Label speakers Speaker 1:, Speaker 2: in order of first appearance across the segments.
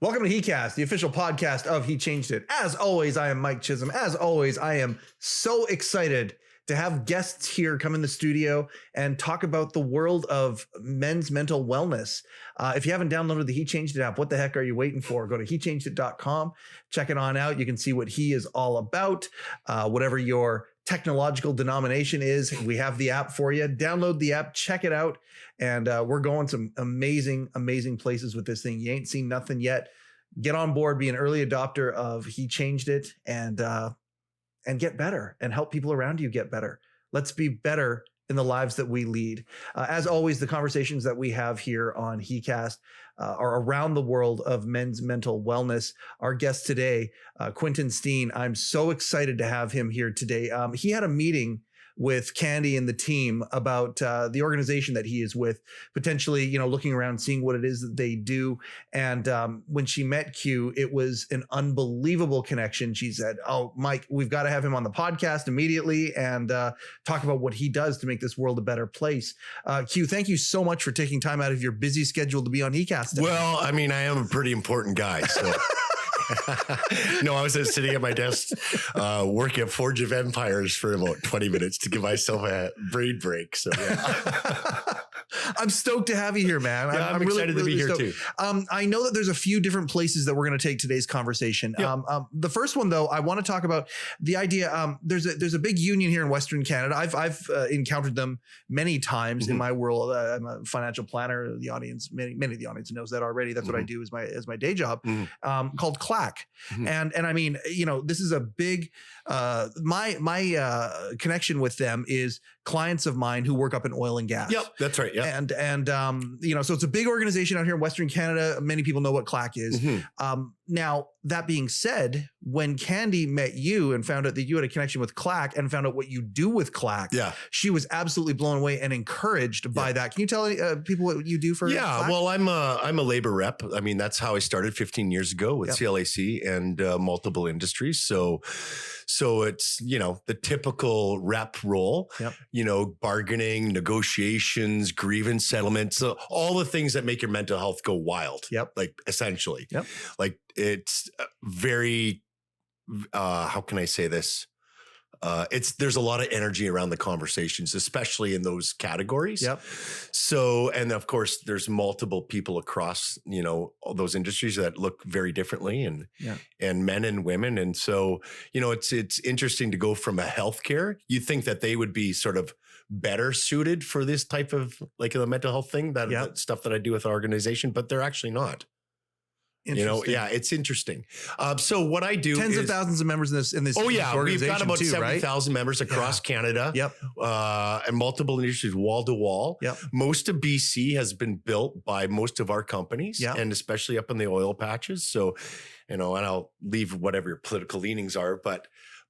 Speaker 1: Welcome to heCast, the official podcast of He Changed It. As always, I am Mike Chisholm. As always, I am so excited to have guests here come in the studio and talk about the world of men's mental wellness. If you haven't downloaded the He Changed It app, what the heck are you waiting for? Go to hechangedit.com, check it on out. You can see what he is all about. Whatever your technological denomination is, we have the app for you. Download the app, check it out. And we're going some amazing, amazing places with this thing. You ain't seen nothing yet. Get on board, be an early adopter of He Changed It, and get better and help people around you get better. Let's be better in the lives that we lead. As always, the conversations that we have here on heCast are around the world of men's mental wellness. Our guest today, Quentin Steen, I'm so excited to have him here today. He had a meeting with Candy and the team about the organization that he is with, potentially, looking around, seeing what it is that they do. And when she met Q, it was an unbelievable connection. She said, "Oh, Mike, we've got to have him on the podcast immediately and talk about what he does to make this world a better place." Q, thank you so much for taking time out of your busy schedule to be on heCast today.
Speaker 2: Well, I mean, I am a pretty important guy, so... No, I was just sitting at my desk working at Forge of Empires for about 20 minutes to give myself a brain break. So yeah.
Speaker 1: I'm stoked to have you here, man.
Speaker 2: Yeah, I'm really excited to be here too.
Speaker 1: I know that there's a few different places that we're going to take today's conversation.
Speaker 2: Yep.
Speaker 1: The first one, though, I want to talk about the idea. There's a big union here in Western Canada. I've encountered them many times in my world. I'm a financial planner. The audience, many of the audience knows that already. That's what I do as my day job, called CLAC. And I mean, this is a big. My connection with them is clients of mine who work up in oil and gas.
Speaker 2: Yep, that's right. Yeah.
Speaker 1: And so it's a big organization out here in Western Canada. Many people know what CLAC is. Now, that being said, when Candy met you and found out that you had a connection with CLAC and found out what you do with CLAC, she was absolutely blown away and encouraged by that. Can you tell people what you do for CLAC?
Speaker 2: Well, I'm a labor rep. I mean, that's how I started 15 years ago with CLAC and multiple industries. So it's, the typical rep role, bargaining, negotiations, grievance settlements, all the things that make your mental health go wild. Like essentially, like it's very, how can I say this? There's a lot of energy around the conversations, especially in those categories. So, and of course there's multiple people across, all those industries that look very differently and men and women. And so, it's interesting to go from a healthcare. You think that they would be sort of better suited for this type of like the mental health thing, that stuff that I do with our organization, but they're actually not. It's interesting. So what I do
Speaker 1: tens of thousands of members in this.
Speaker 2: Oh yeah, we've got about 70,000 members across Canada. And multiple industries, wall to wall. Most of BC has been built by most of our companies, and especially up in the oil patches. So, and I'll leave whatever your political leanings are, but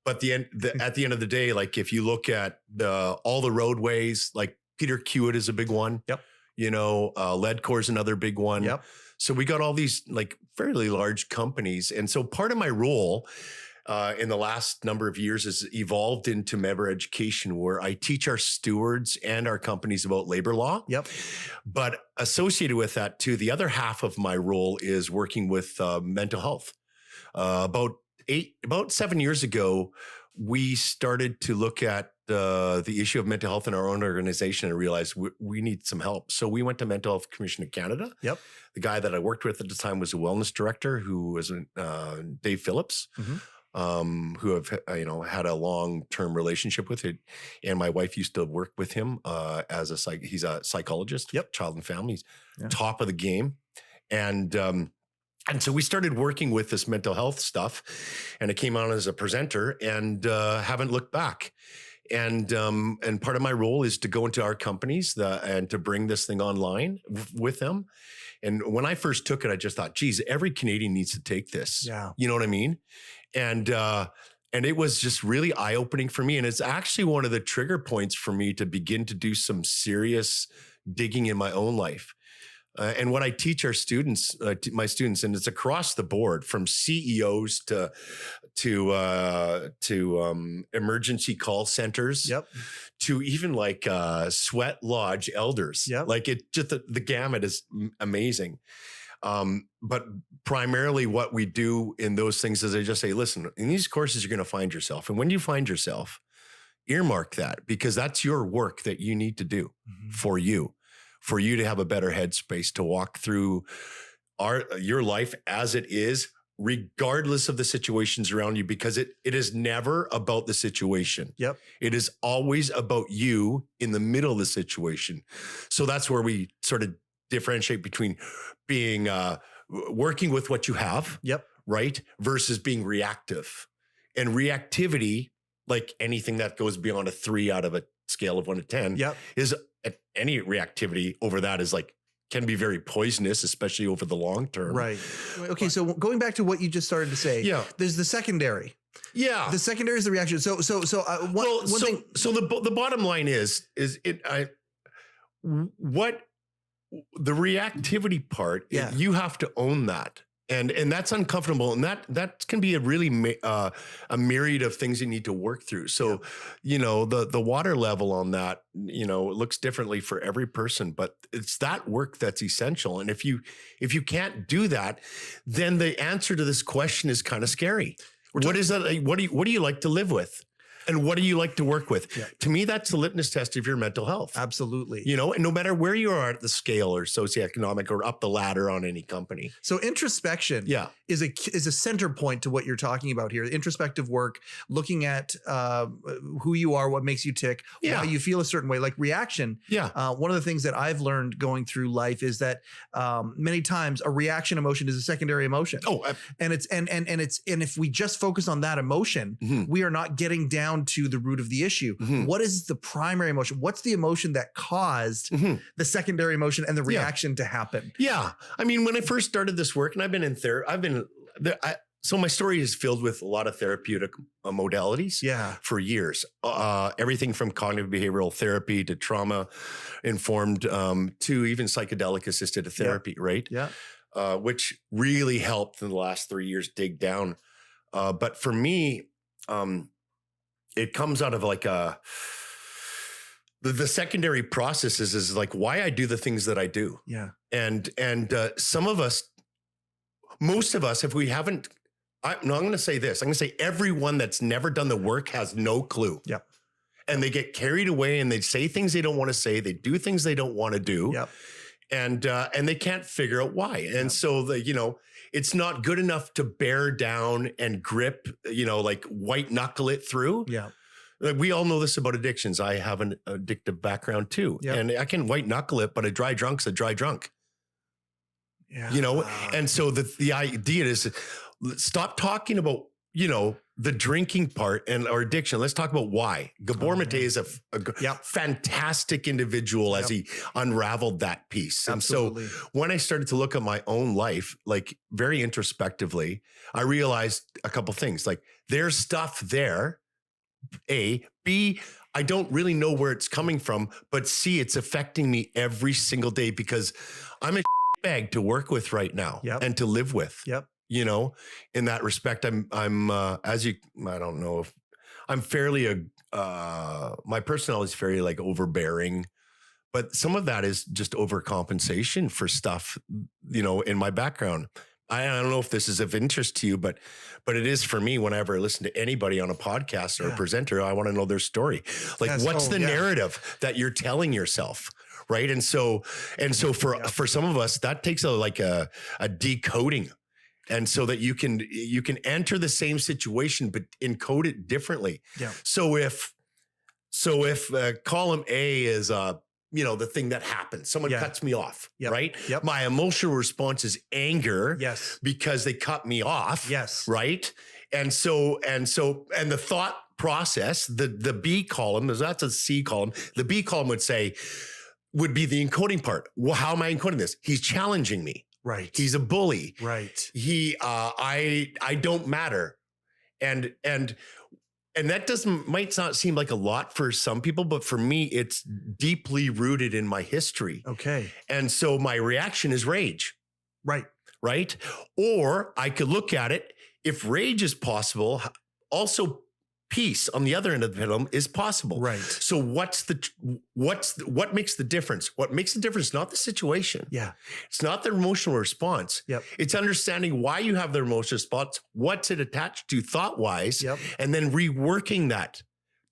Speaker 2: at the end of the day, like if you look at all the roadways, like Peter Kiewit is a big one. Leadcore is another big one. So we got all these like fairly large companies. And so part of my role in the last number of years has evolved into member education, where I teach our stewards and our companies about labor law. But associated with that too, the other half of my role is working with mental health. About 7 years ago, we started to look at the issue of mental health in our own organization and realized we need some help. So we went to Mental Health Commission of Canada. The guy that I worked with at the time was a wellness director who was Dave Phillips, who have had a long-term relationship with it. And my wife used to work with him as he's a psychologist, child and family, top of the game. And so we started working with this mental health stuff, and it came on as a presenter, and haven't looked back. And part of my role is to go into our companies and to bring this thing online with them. And when I first took it, I just thought, geez, every Canadian needs to take this. You know what I mean? And And it was just really eye-opening for me. And it's actually one of the trigger points for me to begin to do some serious digging in my own life. And what I teach our students, my students, and it's across the board, from CEOs to emergency call centers, to even like sweat lodge elders. Like it, just the gamut is amazing. But primarily what we do in those things is I just say, listen, in these courses, you're going to find yourself. And when you find yourself, earmark that, because that's your work that you need to do for you to have a better headspace to walk through your life as it is, regardless of the situations around you, because it is never about the situation. It is always about you in the middle of the situation. So that's where we sort of differentiate between being working with what you have, right, versus being reactive. And reactivity, like anything that goes beyond a 3 out of a scale of 1 to 10, is any reactivity over that is like, can be very poisonous, especially over the long term. Right.
Speaker 1: Okay. So going back to what you just started to say, there's the secondary. The secondary is the reaction. So one thing.
Speaker 2: So the bottom line is what the reactivity part, you have to own that. And that's uncomfortable. And that can be a really a myriad of things you need to work through. So, you know, the water level on that, you know, it looks differently for every person, but it's that work that's essential. And if you can't do that, then the answer to this question is kind of scary. What is that? What do you like to live with? And what do you like to work with? To me, that's the litmus test of your mental health.
Speaker 1: Absolutely.
Speaker 2: You know, and no matter where you are at the scale or socioeconomic or up the ladder on any company.
Speaker 1: So introspection is a center point to what you're talking about here. Introspective work, looking at who you are, what makes you tick, why you feel a certain way, like reaction. One of the things that I've learned going through life is that many times a reaction emotion is a secondary emotion. And if we just focus on that emotion, we are not getting down to the root of the issue. What is the primary emotion? What's the emotion that caused the secondary emotion and the reaction to happen?
Speaker 2: I mean, when I first started this work, and I've been in therapy, so my story is filled with a lot of therapeutic modalities for years. Everything from cognitive behavioral therapy to trauma informed to even psychedelic assisted therapy, right? Which really helped in the last 3 years dig down. But for me, it comes out of like the secondary processes is like why I do the things that I do. And some of us, most of us, if we haven't, I'm going to say this, I'm going to say everyone that's never done the work has no clue. And they get carried away and they say things they don't want to say. They do things they don't want to do. And they can't figure out why. And so you know, it's not good enough to bear down and grip, you know, like white knuckle it through. Like we all know this about addictions. I have an addictive background too. And I can white knuckle it, but a dry drunk's a dry drunk. You know, and so the idea is stop talking about, you know, the drinking part and our addiction. Let's talk about why. Gabor Mate is a fantastic individual as he unraveled that piece. And so when I started to look at my own life, like very introspectively, I realized a couple things. Like there's stuff there, A. B, I don't really know where it's coming from, but C, it's affecting me every single day because I'm a bag to work with right now and to live with. You know, in that respect, I'm I don't know if I'm fairly, my personality is very like overbearing, but some of that is just overcompensation for stuff, you know, in my background. I don't know if this is of interest to you, but it is for me whenever I listen to anybody on a podcast or a presenter, I want to know their story. Like what's the narrative that you're telling yourself? Right. And so for some of us, that takes a decoding. And so that you can enter the same situation, but encode it differently. So if column A is, you know, the thing that happens, someone cuts me off, right? My emotional response is anger, because they cut me off, right? And the thought process, the B column, that's a C column. The B column would be the encoding part. Well, how am I encoding this? He's challenging me. Right. He's a bully. Right. I don't matter. And that might not seem like a lot for some people, but for me, it's deeply rooted in my history.
Speaker 1: Okay.
Speaker 2: And so my reaction is rage.
Speaker 1: Right.
Speaker 2: Right. Or I could look at it, if rage is possible, also peace on the other end of the pendulum is possible.
Speaker 1: Right.
Speaker 2: So what makes the difference? What makes the difference? Not the situation.
Speaker 1: Yeah.
Speaker 2: It's not the emotional response.
Speaker 1: Yep.
Speaker 2: It's understanding why you have the emotional response, what's it attached to thought-wise,
Speaker 1: yep.
Speaker 2: and then reworking that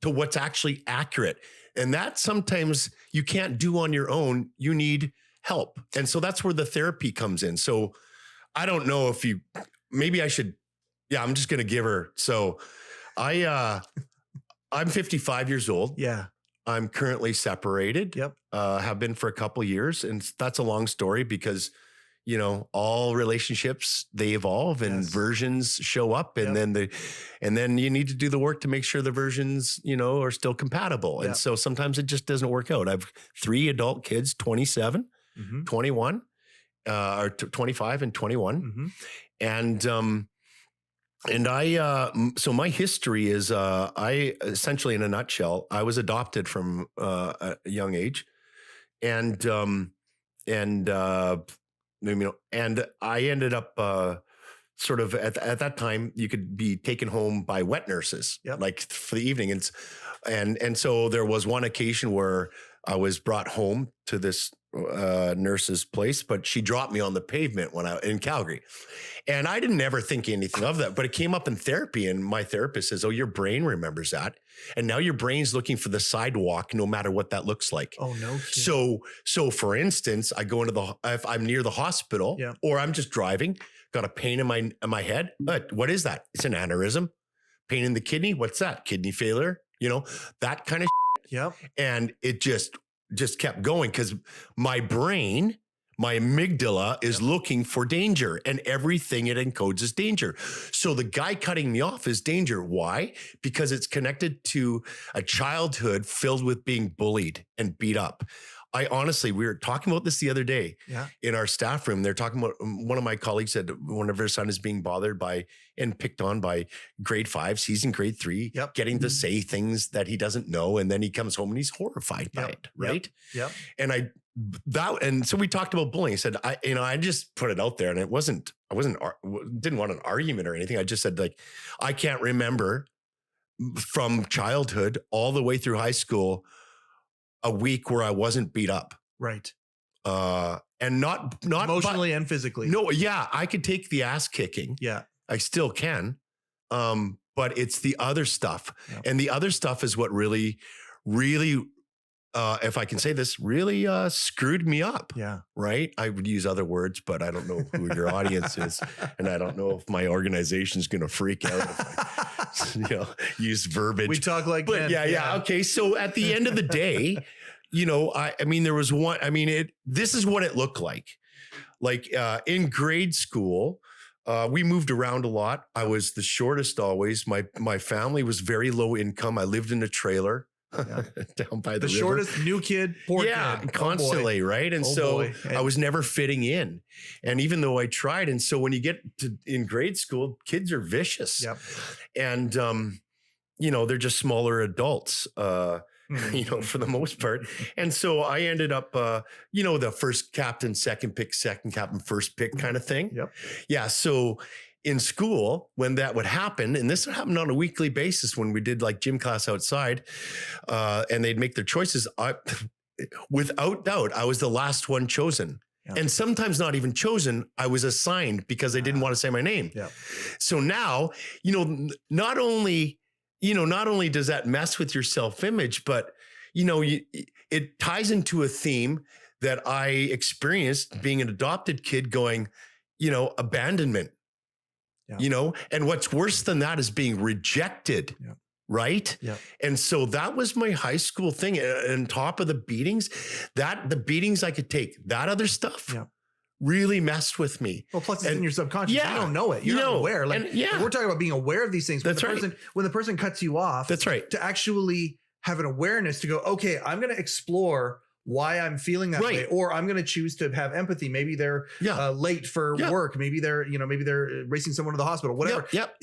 Speaker 2: to what's actually accurate. And that sometimes you can't do on your own. You need help. And so that's where the therapy comes in. So I don't know if maybe I should, I'm just going to give her. So I'm 55 years old.
Speaker 1: Yeah.
Speaker 2: I'm currently separated.
Speaker 1: Yep.
Speaker 2: Have been for a couple of years. And that's a long story because, all relationships, they evolve and versions show up and then you need to do the work to make sure the versions, are still compatible. And so sometimes it just doesn't work out. I have 3 adult kids, 27, 21, or 25 and 21. And so my history is, I essentially, in a nutshell, I was adopted from a young age, and I ended up sort of at that time you could be taken home by wet nurses, like for the evening, and so there was one occasion where I was brought home to this nurse's place, but she dropped me on the pavement in Calgary. And I didn't ever think anything of that, but it came up in therapy. And my therapist says, oh, your brain remembers that. And now your brain's looking for the sidewalk, no matter what that looks like.
Speaker 1: Oh, no kidding.
Speaker 2: So for instance, I go if I'm near the hospital or I'm just driving, got a pain in my head. But what is that? It's an aneurysm. Pain in the kidney. What's that? Kidney failure, that kind of shit.
Speaker 1: Yep.
Speaker 2: And it just kept going because my brain, my amygdala is looking for danger, and everything it encodes is danger. So the guy cutting me off is danger. Why? Because it's connected to a childhood filled with being bullied and beat up. I honestly, we were talking about this the other day in our staff room. They're talking about, one of my colleagues said one of her son is being bothered by and picked on by grade 5s. He's in grade 3, getting to say things that he doesn't know. And then he comes home and he's horrified by it. Right.
Speaker 1: Yep.
Speaker 2: And so we talked about bullying. I said, I just put it out there, and I didn't want an argument or anything. I just said, like, I can't remember from childhood all the way through high school a week where I wasn't beat up.
Speaker 1: Right.
Speaker 2: And not
Speaker 1: emotionally and physically.
Speaker 2: No. Yeah. I could take the ass kicking.
Speaker 1: Yeah.
Speaker 2: I still can. But it's the other stuff. Yep. And the other stuff is what really, really, if I can say this, really screwed me up.
Speaker 1: Yeah.
Speaker 2: Right. I would use other words, but I don't know who your audience is. And I don't know if my organization is going to freak out if I use verbiage.
Speaker 1: We talk like
Speaker 2: that. Yeah. Okay. So at the end of the day, there was one, this is what it looked like. Like in grade school, we moved around a lot. I was the shortest always. My family was very low income. I lived in a trailer. Down by the river.
Speaker 1: Shortest new kid, poor kid.
Speaker 2: Constantly, right? And I was never fitting in. And even though I tried, and so when you get in grade school, kids are vicious. Yep. And they're just smaller adults, for the most part. And so I ended up the first captain, second captain, first pick kind of thing.
Speaker 1: Yep.
Speaker 2: Yeah. So in school, when that would happen, and this would happen on a weekly basis when we did like gym class outside, and they'd make their choices, without doubt, I was the last one chosen. Yeah. And sometimes not even chosen, I was assigned because they didn't want to say my name. Yeah. So now, not only does that mess with your self-image, but, it ties into a theme that I experienced being an adopted kid going, abandonment. Yeah. And what's worse than that is being rejected. Yeah. Right. Yeah. And so that was my high school thing. And on top of the beatings I could take, that other stuff really messed with me.
Speaker 1: Well, plus it's in your subconscious. Yeah, you don't know it. You're not aware. Like, we're talking about being aware of these things. When the person cuts you off,
Speaker 2: that's right.
Speaker 1: To actually have an awareness to go, okay, I'm going to explore why I'm feeling that way, or I'm going to choose to have empathy. Maybe they're late for work. Maybe they're racing someone to the hospital, whatever.
Speaker 2: Yep.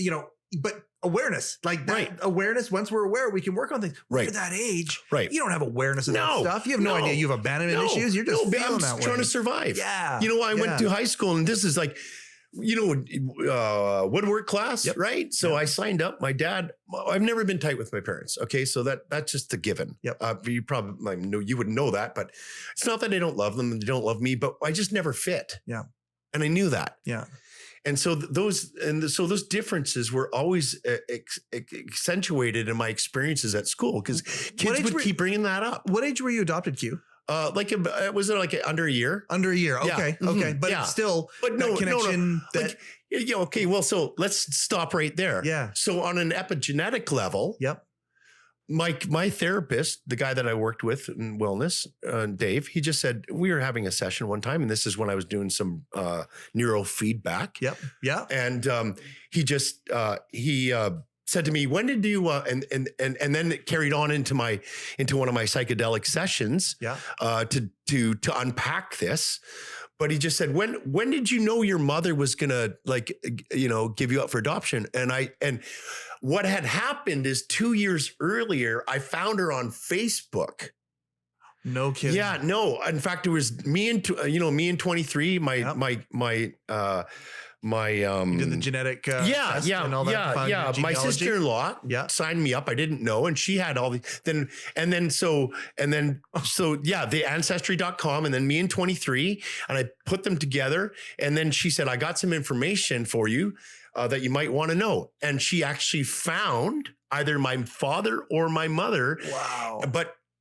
Speaker 1: but awareness, like that awareness. Once we're aware, we can work on things. Right. At that age, you don't have awareness of that stuff. You have no idea you have abandonment issues. You're just feeling that way.
Speaker 2: Trying to survive.
Speaker 1: Yeah.
Speaker 2: I went to high school, and this is like, woodwork class, right? So I signed up. My dad, I've never been tight with my parents. Okay. So that's just a given. Yep. You probably you wouldn't know that, but it's not that I don't love them and they don't love me, but I just never fit. Yeah. And I knew that. Yeah. And so those differences were always accentuated in my experiences at school because kids would keep bringing that up.
Speaker 1: What age were you adopted, Q?
Speaker 2: Was it like under a year?
Speaker 1: Under a year. Okay. Yeah. Okay. But it's still connection.
Speaker 2: No. Okay. Well, so let's stop right there. Yeah. So on an epigenetic level. Yep. My therapist, the guy that I worked with in wellness, Dave, he just said, we were having a session one time, and this is when I was doing some neurofeedback. Yep. Yeah. And he just said to me, when did you and then it carried on into one of my psychedelic sessions to unpack this. But he just said, when did you know your mother was gonna give you up for adoption? And what had happened is 2 years earlier, I found her on Facebook.
Speaker 1: No kidding.
Speaker 2: Yeah, no. In fact, it was me and 23, my
Speaker 1: you did the genetic test and all that.
Speaker 2: Yeah. My sister-in-law signed me up. I didn't know. And she had all the the ancestry.com and then me and 23, and I put them together. And then she said, I got some information for you that you might want to know. And she actually found either my father or my mother. Wow.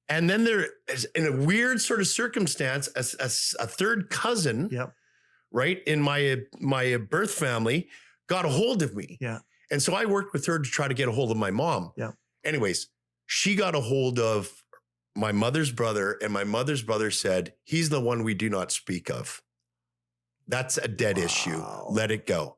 Speaker 2: And then there is, in a weird sort of circumstance, a third cousin, right, in my birth family, got a hold of me. Yeah. And so I worked with her to try to get a hold of my mom. Yeah. Anyways, she got a hold of my mother's brother, and my mother's brother said, he's the one we do not speak of. That's a dead issue. Let it go.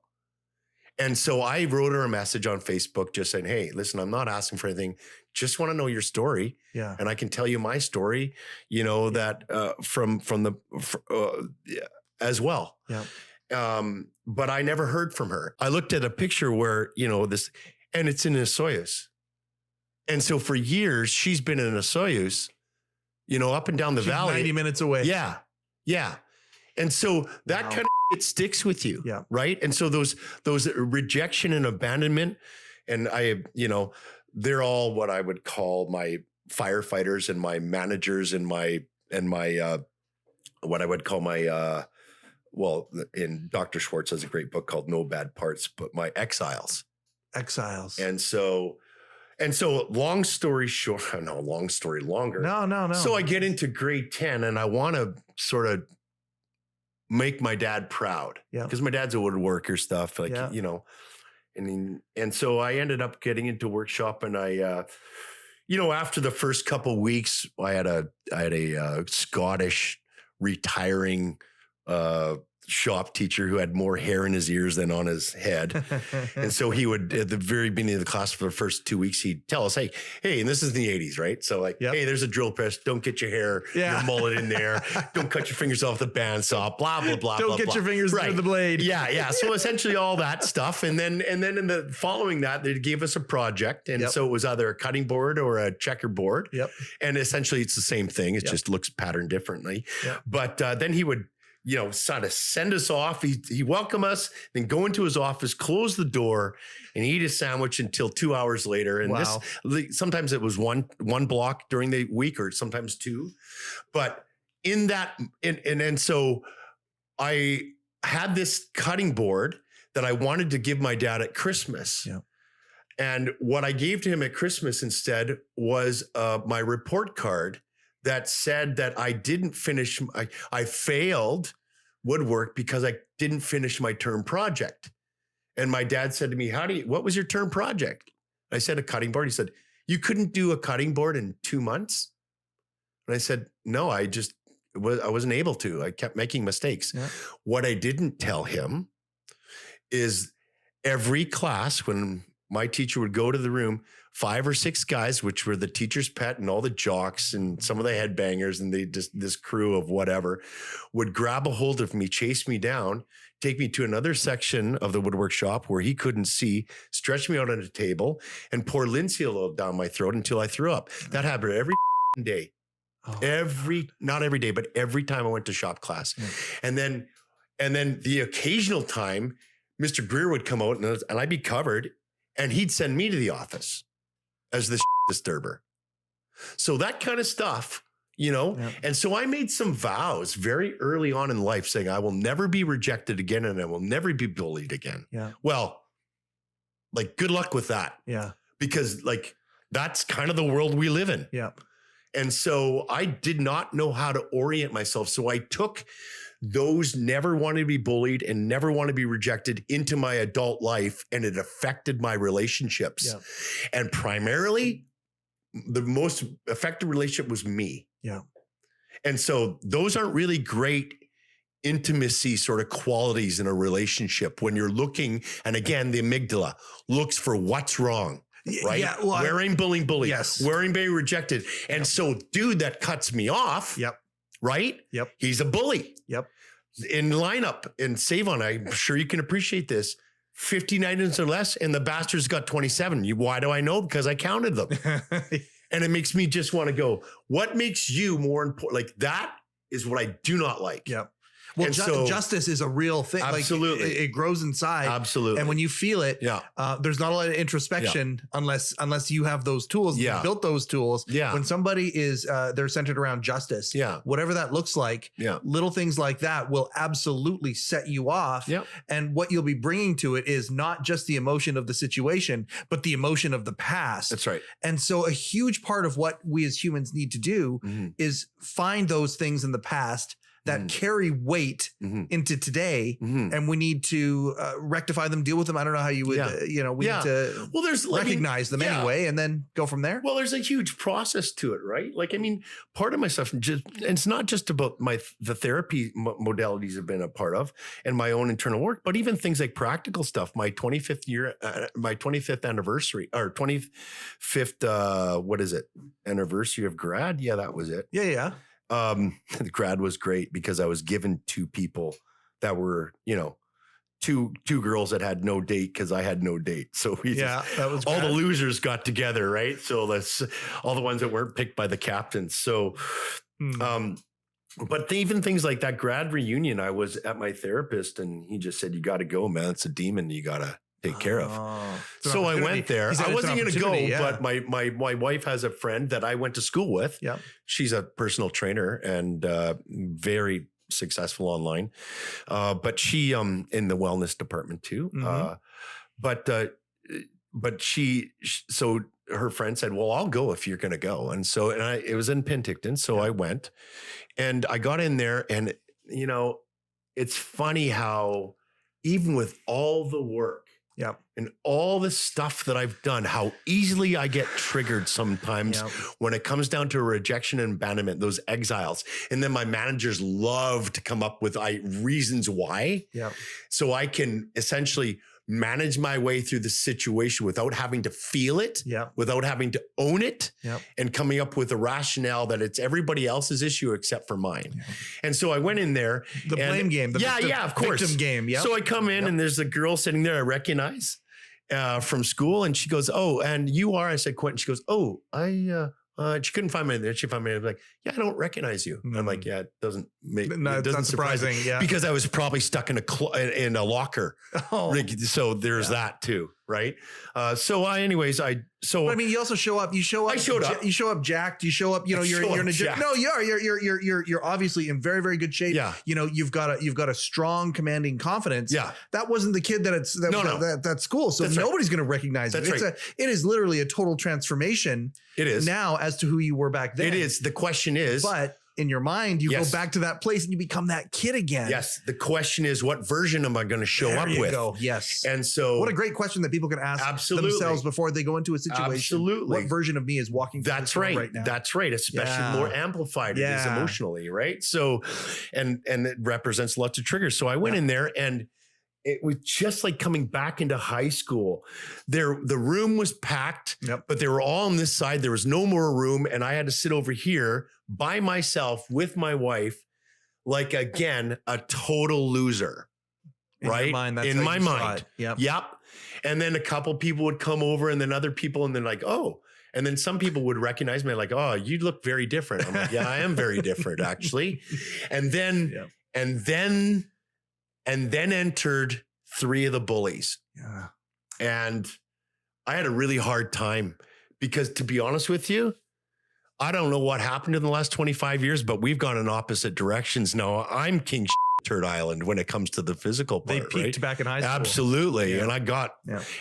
Speaker 2: And so I wrote her a message on Facebook just saying, hey, listen, I'm not asking for anything. Just want to know your story. Yeah. And I can tell you my story, that as well. Yeah. But I never heard from her. I looked at a picture where, and it's in a Soyuz. And so for years, she's been in a Soyuz, up and down the valley.
Speaker 1: 90 minutes away.
Speaker 2: Yeah. Yeah. And so that kind of it sticks with you. Yeah. Right. And so those rejection and abandonment, and they're all what I would call my firefighters and my managers and my what I would call my, in Dr. Schwartz has a great book called No Bad Parts, but my exiles. And so long story short, no, long story longer.
Speaker 1: No.
Speaker 2: So I get into grade 10 and I want to sort of make my dad proud. Yeah. Because my dad's a woodworker stuff, and so I ended up getting into workshop, and I, after the first couple of weeks, I had a Scottish retiring shop teacher who had more hair in his ears than on his head. And so he would, at the very beginning of the class for the first 2 weeks, he'd tell us, hey, and this is in the 80s, right? So hey, there's a drill press. Don't get your hair, your mullet in there. Don't cut your fingers off the bandsaw, blah, blah, blah,
Speaker 1: Don't get your fingers through the blade.
Speaker 2: Yeah. So essentially all that stuff. And then in the following that, they gave us a project. And so it was either a cutting board or a checkerboard. Yep. And essentially it's the same thing. It just looks patterned differently. Yep. But then he would, sort of send us off. He welcome us, then go into his office, close the door, and eat a sandwich until 2 hours later. And sometimes it was one block during the week, or sometimes two. But in that, and so I had this cutting board that I wanted to give my dad at Christmas. Yeah. And what I gave to him at Christmas instead was my report card that said that I didn't finish, I failed woodwork because I didn't finish my term project. And my dad said to me, what was your term project? I said, a cutting board. He said, you couldn't do a cutting board in 2 months? And I said, no, I wasn't able to. I kept making mistakes. Yeah. What I didn't tell him is every class when my teacher would go to the room, 5 or 6 guys, which were the teacher's pet and all the jocks and some of the headbangers and they just this crew of whatever would grab a hold of me, chase me down, take me to another section of the woodwork shop where he couldn't see, stretch me out on a table and pour linseed oil down my throat until I threw up. That happened every day. Not every day, but every time I went to shop class. And then the occasional time Mr. Greer would come out and I'd be covered and he'd send me to the office as the disturber. So that kind of stuff, you know? Yeah. And so I made some vows very early on in life saying, I will never be rejected again and I will never be bullied again. Yeah. Well, like, good luck with that. Yeah. Because like, that's kind of the world we live in. Yeah. And so I did not know how to orient myself. So I took those never wanted to be bullied and never want to be rejected into my adult life. And it affected my relationships. Yeah. And primarily the most effective relationship was me. Yeah. And so those aren't really great intimacy sort of qualities in a relationship when you're looking. And again, the amygdala looks for what's wrong. Right. Yeah, well, where I'm bullying, yes. Where I'm being rejected. And so dude that cuts me off. Yep. Right. Yep. He's a bully. Yep. In lineup and save on, I'm sure you can appreciate this. 50 items or less. And the bastard's got 27. Why do I know? Because I counted them. And it makes me just want to go, what makes you more important? Like that is what I do not like. Yep. Well, justice is a real thing. Absolutely. Like, it grows inside. Absolutely. And when you feel it, there's not a lot of introspection unless you have those tools. Yeah. You built those tools. Yeah. When somebody is, they're centered around justice. Yeah. Whatever that looks like. Yeah. Little things like that will absolutely set you off. Yeah. And what you'll be bringing to it is not just the emotion of the situation, but the emotion of the past. That's right. And so a huge part of what we as humans need to do is find those things in the past that carry weight into today, and we need to rectify them, deal with them. I don't know how you would, we need to recognize them anyway, and then go from there. Well, there's a huge process to it, right? Like, I mean, part of my stuff, it's not just about the therapy modalities I've been a part of and my own internal work, but even things like practical stuff. My 25th anniversary or 25th, anniversary of grad. Yeah, that was it. Yeah, yeah. The grad was great because I was given 2 people that were, two girls that had no date because I had no date. So that was all the losers got together, right? So that's all the ones that weren't picked by the captains. So, but even things like that grad reunion, I was at my therapist and he just said, you got to go, man. It's a demon you got to take care of. So I went there. I wasn't going to go, but my wife has a friend that I went to school with. Yeah. She's a personal trainer and very successful online. But she in the wellness department too. But so her friend said, well, I'll go if you're going to go. And so, it was in Penticton. So I went and I got in there and, it's funny how even with all the work, and all the stuff that I've done, how easily I get triggered sometimes when it comes down to rejection and abandonment, those exiles. And then my managers love to come up with reasons why. So I can essentially manage my way through the situation without having to feel it, without having to own it, and coming up with a rationale that it's everybody else's issue except for mine. And so I went in there. The blame game. Of course. Victim game. So I come in and there's a girl sitting there I recognize from school. And she goes, oh, and you are? I said, Quentin. She goes, oh, she couldn't find me there. She found me. I'm like, yeah, I don't recognize you. I'm like, yeah, it doesn't surprise me. Yeah. Because I was probably stuck in a locker. Oh. So there's that too. Right. So I mean, you also show up, I showed up, you show up jacked, you show up, you're in a jacked. No, you're obviously in very, very good shape. Yeah. You've got a strong commanding confidence. Yeah. That wasn't the kid that school. So nobody's going to recognize it. It is literally a total transformation. It is now as to who you were back then. It is. The question is, but in your mind, you go back to that place and you become that kid again. Yes. The question is, what version am I going to show up with? Go. Yes. And so what a great question that people can ask themselves before they go into a situation. Absolutely. What version of me is walking through this right now? That's right. Especially more amplified it is emotionally, right? So, and it represents lots of triggers. So I went in there and it was just like coming back into high school. The room was packed, but they were all on this side. There was no more room. And I had to sit over here by myself with my wife, like, again, a total loser. Right? In my mind. Yep. And then a couple people would come over, and then other people, and then like, oh, and then some people would recognize me like, oh, you look very different. I'm like, yeah, I am very different, actually. And then, and then entered 3 of the bullies. Yeah. And I had a really hard time because, to be honest with you, I don't know what happened in the last 25 years, but we've gone in opposite directions now. I'm king Turd Island when it comes to the physical part.
Speaker 1: They peaked back in high school.
Speaker 2: Absolutely. Yeah. And I got,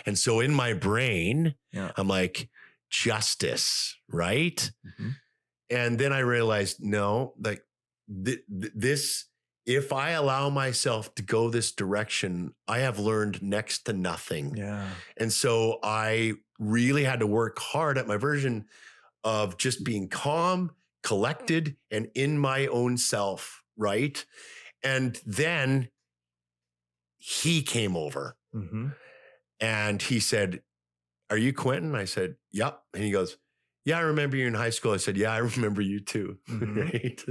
Speaker 2: and so in my brain, I'm like, justice, right? Mm-hmm. And then I realized, no, like this, if I allow myself to go this direction, I have learned next to nothing. Yeah. And so I really had to work hard at my version of just being calm, collected, and in my own self, right? And then he came over and he said, are you Quentin? I said, yep. And he goes, yeah, I remember you in high school. I said, yeah, I remember you too. Right?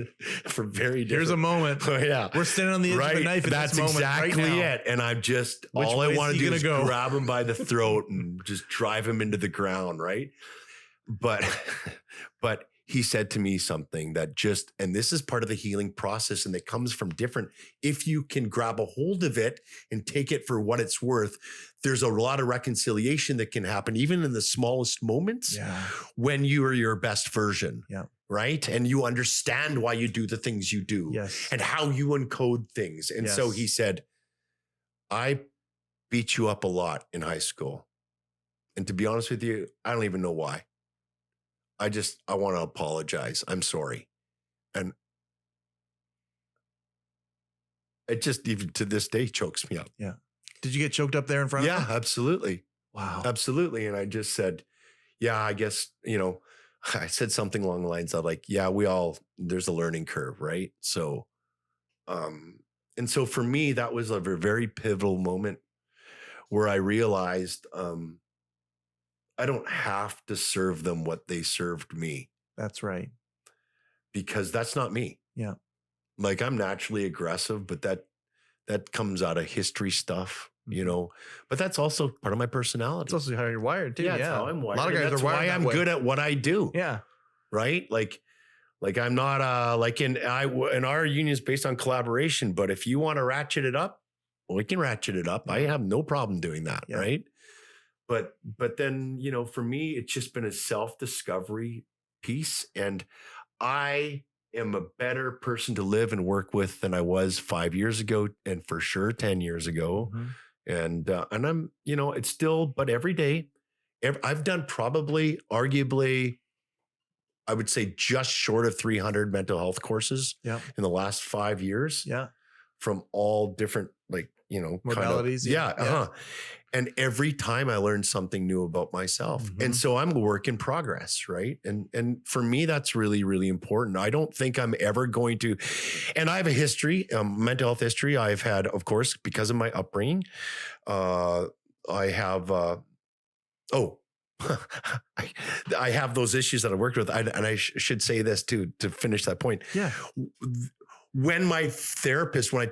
Speaker 2: For very different.
Speaker 1: Here's a moment.
Speaker 2: Oh, yeah.
Speaker 1: We're standing on the edge of the knife at
Speaker 2: That's
Speaker 1: this moment
Speaker 2: exactly
Speaker 1: right now.
Speaker 2: it. And I'm just, all I want to do is grab him by the throat and just drive him into the ground, right? But he said to me something that just, and this is part of the healing process, and that comes from different, if you can grab a hold of it and take it for what it's worth, there's a lot of reconciliation that can happen, even in the smallest moments when you are your best version. Yeah. Right. And you understand why you do the things you do and how you encode things. And so he said, I beat you up a lot in high school. And to be honest with you, I don't even know why. I want to apologize. I'm sorry. And it just, even to this day, chokes me up.
Speaker 1: Yeah. Did you get choked up there in front of him?
Speaker 2: Yeah, absolutely.
Speaker 1: Wow.
Speaker 2: Absolutely. And I just said, yeah, I guess, I said something along the lines of like, yeah, there's a learning curve, right? So, and so for me, that was a very pivotal moment where I realized, I don't have to serve them what they served me.
Speaker 1: That's right.
Speaker 2: Because that's not me.
Speaker 1: Yeah.
Speaker 2: Like, I'm naturally aggressive, but that comes out of history stuff, but that's also part of my personality.
Speaker 1: It's also how you're wired too. Yeah. That's how
Speaker 2: I'm wired.
Speaker 1: A lot of guys
Speaker 2: that's
Speaker 1: are wired.
Speaker 2: Why I'm good at what I do.
Speaker 1: Yeah.
Speaker 2: Right. Like I'm not, like in our union is based on collaboration, but if you want to ratchet it up, we can ratchet it up. I have no problem doing that. Yeah. Right. But then, for me, it's just been a self-discovery piece. And I am a better person to live and work with than I was 5 years ago, and for sure 10 years ago. And I'm, it's still, but every day, I've done probably, arguably, I would say just short of 300 mental health courses in the last 5 years. Yeah. From all different,
Speaker 1: modalities.
Speaker 2: And every time I learned something new about myself. And so I'm a work in progress, right? And for me, that's really, really important. I don't think I'm ever going to, and I have a history, mental health history. I've had, of course, because of my upbringing, I have, I have those issues that I worked with. And I should say this too, to finish that point. Yeah. When I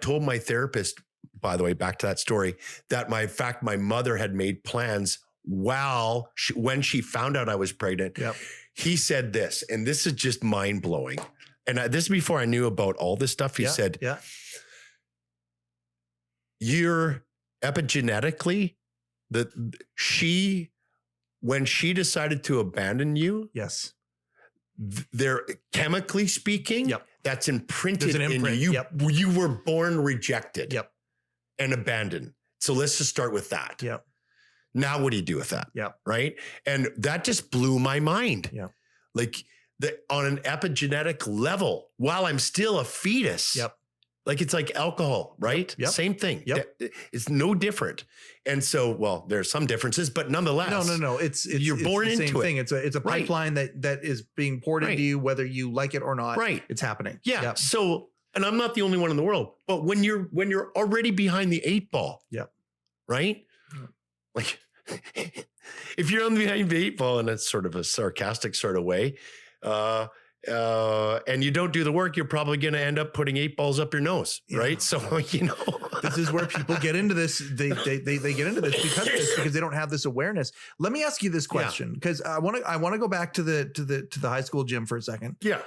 Speaker 2: told my therapist, by the way, back to that story, that my mother had made plans when she found out I was pregnant, he said this, and this is just mind blowing. And this is before I knew about all this stuff. He said, you're epigenetically, when she decided to abandon you, they're chemically speaking, that's imprinted in you. You were born rejected. And abandoned. So let's just start with that. Now, what do you do with that? Right. And that just blew my mind. Like on an epigenetic level, while I'm still a fetus, like it's like alcohol, right? Same thing. It's no different. And so, well, there's some differences, but nonetheless,
Speaker 1: no. You're born
Speaker 2: into
Speaker 1: the same thing. It's a pipeline that is being poured into you, whether you like it or not.
Speaker 2: Right.
Speaker 1: It's happening.
Speaker 2: Yeah. So And I'm not the only one in the world, but when you're already behind the 8 ball, right? Like if you're on behind the 8 ball in a sort of a sarcastic sort of way, and you don't do the work, you're probably going to end up putting 8 balls up your nose, right? So,
Speaker 1: this is where people get into this. They get into this because they don't have this awareness. Let me ask you this question, because I want to go back to the high school gym for a second.
Speaker 2: Yeah.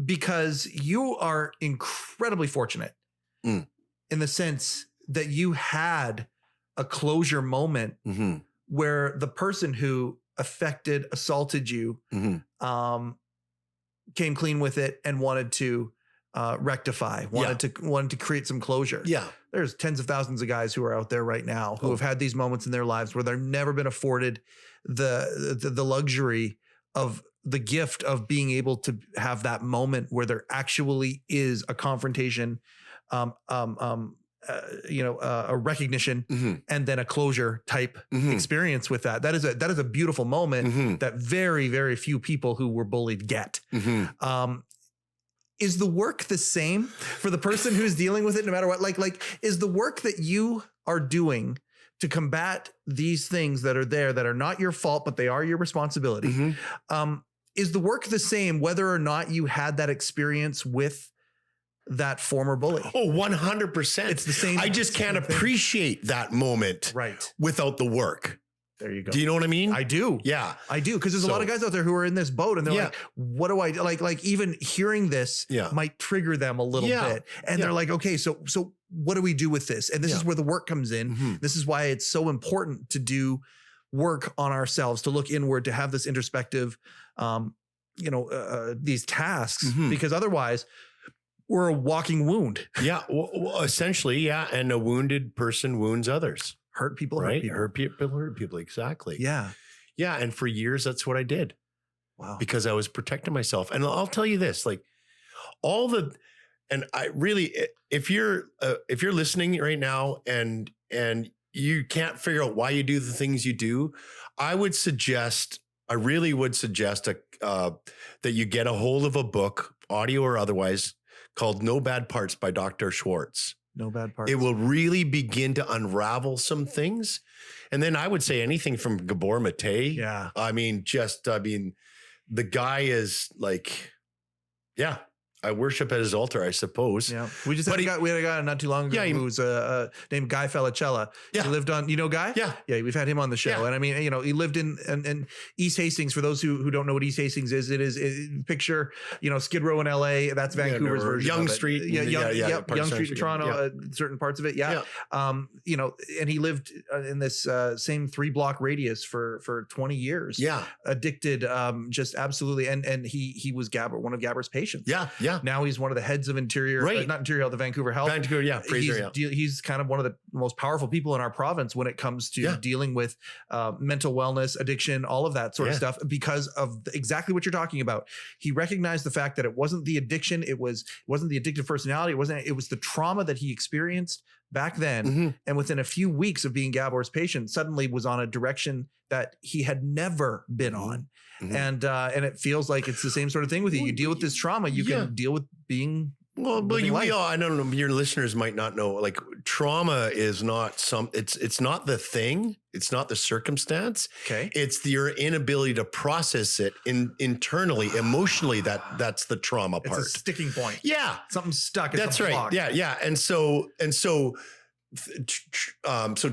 Speaker 1: Because you are incredibly fortunate in the sense that you had a closure moment where the person who assaulted you, came clean with it and wanted to rectify, wanted to create some closure.
Speaker 2: Yeah.
Speaker 1: There's tens of thousands of guys who are out there right now who have had these moments in their lives where they've never been afforded the luxury of the gift of being able to have that moment where there actually is a confrontation, a recognition, and then a closure type experience with that. That is a beautiful moment that very, very few people who were bullied get. Is the work the same for the person who's dealing with it, no matter what? Like, is the work that you are doing to combat these things that are there, that are not your fault, but they are your responsibility? Is the work the same whether or not you had that experience with that former bully?
Speaker 2: Oh, 100%.
Speaker 1: It's the same.
Speaker 2: I just can't appreciate that moment without the work.
Speaker 1: There you go.
Speaker 2: Do you know what I mean?
Speaker 1: I do.
Speaker 2: Yeah.
Speaker 1: I do. Because there's a lot of guys out there who are in this boat and they're like, what do I do? Like even hearing this might trigger them a little bit. And they're like, okay, so what do we do with this? And this is where the work comes in. This is why it's so important to do work on ourselves, to look inward, to have this introspective, these tasks, because otherwise we're a walking wound.
Speaker 2: Yeah. Well, essentially. Yeah. And a wounded person wounds others.
Speaker 1: Hurt people,
Speaker 2: right? Hurt people. Exactly.
Speaker 1: Yeah.
Speaker 2: Yeah. And for years, that's what I did.
Speaker 1: Wow.
Speaker 2: Because I was protecting myself. And I'll tell you this, like and I really, if you're listening right now and you can't figure out why you do the things you do, I really would suggest that you get a hold of a book, audio or otherwise, called No Bad Parts by Dr. Schwartz.
Speaker 1: No Bad Parts.
Speaker 2: It will really begin to unravel some things. And then I would say anything from Gabor Mate.
Speaker 1: Yeah.
Speaker 2: I mean, the guy is like, I worship at his altar, I suppose.
Speaker 1: Yeah. We had a guy not too long ago who was named Guy Felicella.
Speaker 2: Yeah.
Speaker 1: He lived on, Guy?
Speaker 2: Yeah.
Speaker 1: Yeah. We've had him on the show. Yeah. And I mean, he lived in East Hastings. For those who don't know what East Hastings is, picture, Skid Row in LA. That's Vancouver's version.
Speaker 2: Young
Speaker 1: of it.
Speaker 2: Street.
Speaker 1: Young Street in Toronto, certain parts of it. Yeah. And he lived in this same 3-block radius for 20 years.
Speaker 2: Yeah.
Speaker 1: Addicted, just absolutely. And he was one of Gabor's patients.
Speaker 2: Yeah. Yeah.
Speaker 1: Now he's one of the heads of not Interior Health, the Vancouver Health. He's kind of one of the most powerful people in our province when it comes to dealing with mental wellness, addiction, all of that sort of stuff, because of exactly what you're talking about. He recognized the fact that it wasn't the addiction. It wasn't the addictive personality. It was the trauma that he experienced back then. And within a few weeks of being Gabor's patient, suddenly was on a direction that he had never been on. And it feels like it's the same sort of thing with you. You deal with this trauma, you can deal with being.
Speaker 2: Well, but I don't know. Your listeners might not know. Like, trauma is not it's not the thing. It's not the circumstance.
Speaker 1: Okay.
Speaker 2: It's your inability to process it internally, emotionally. That's the trauma part.
Speaker 1: It's a sticking point.
Speaker 2: Yeah,
Speaker 1: something stuck.
Speaker 2: That's right. Block. Yeah. And so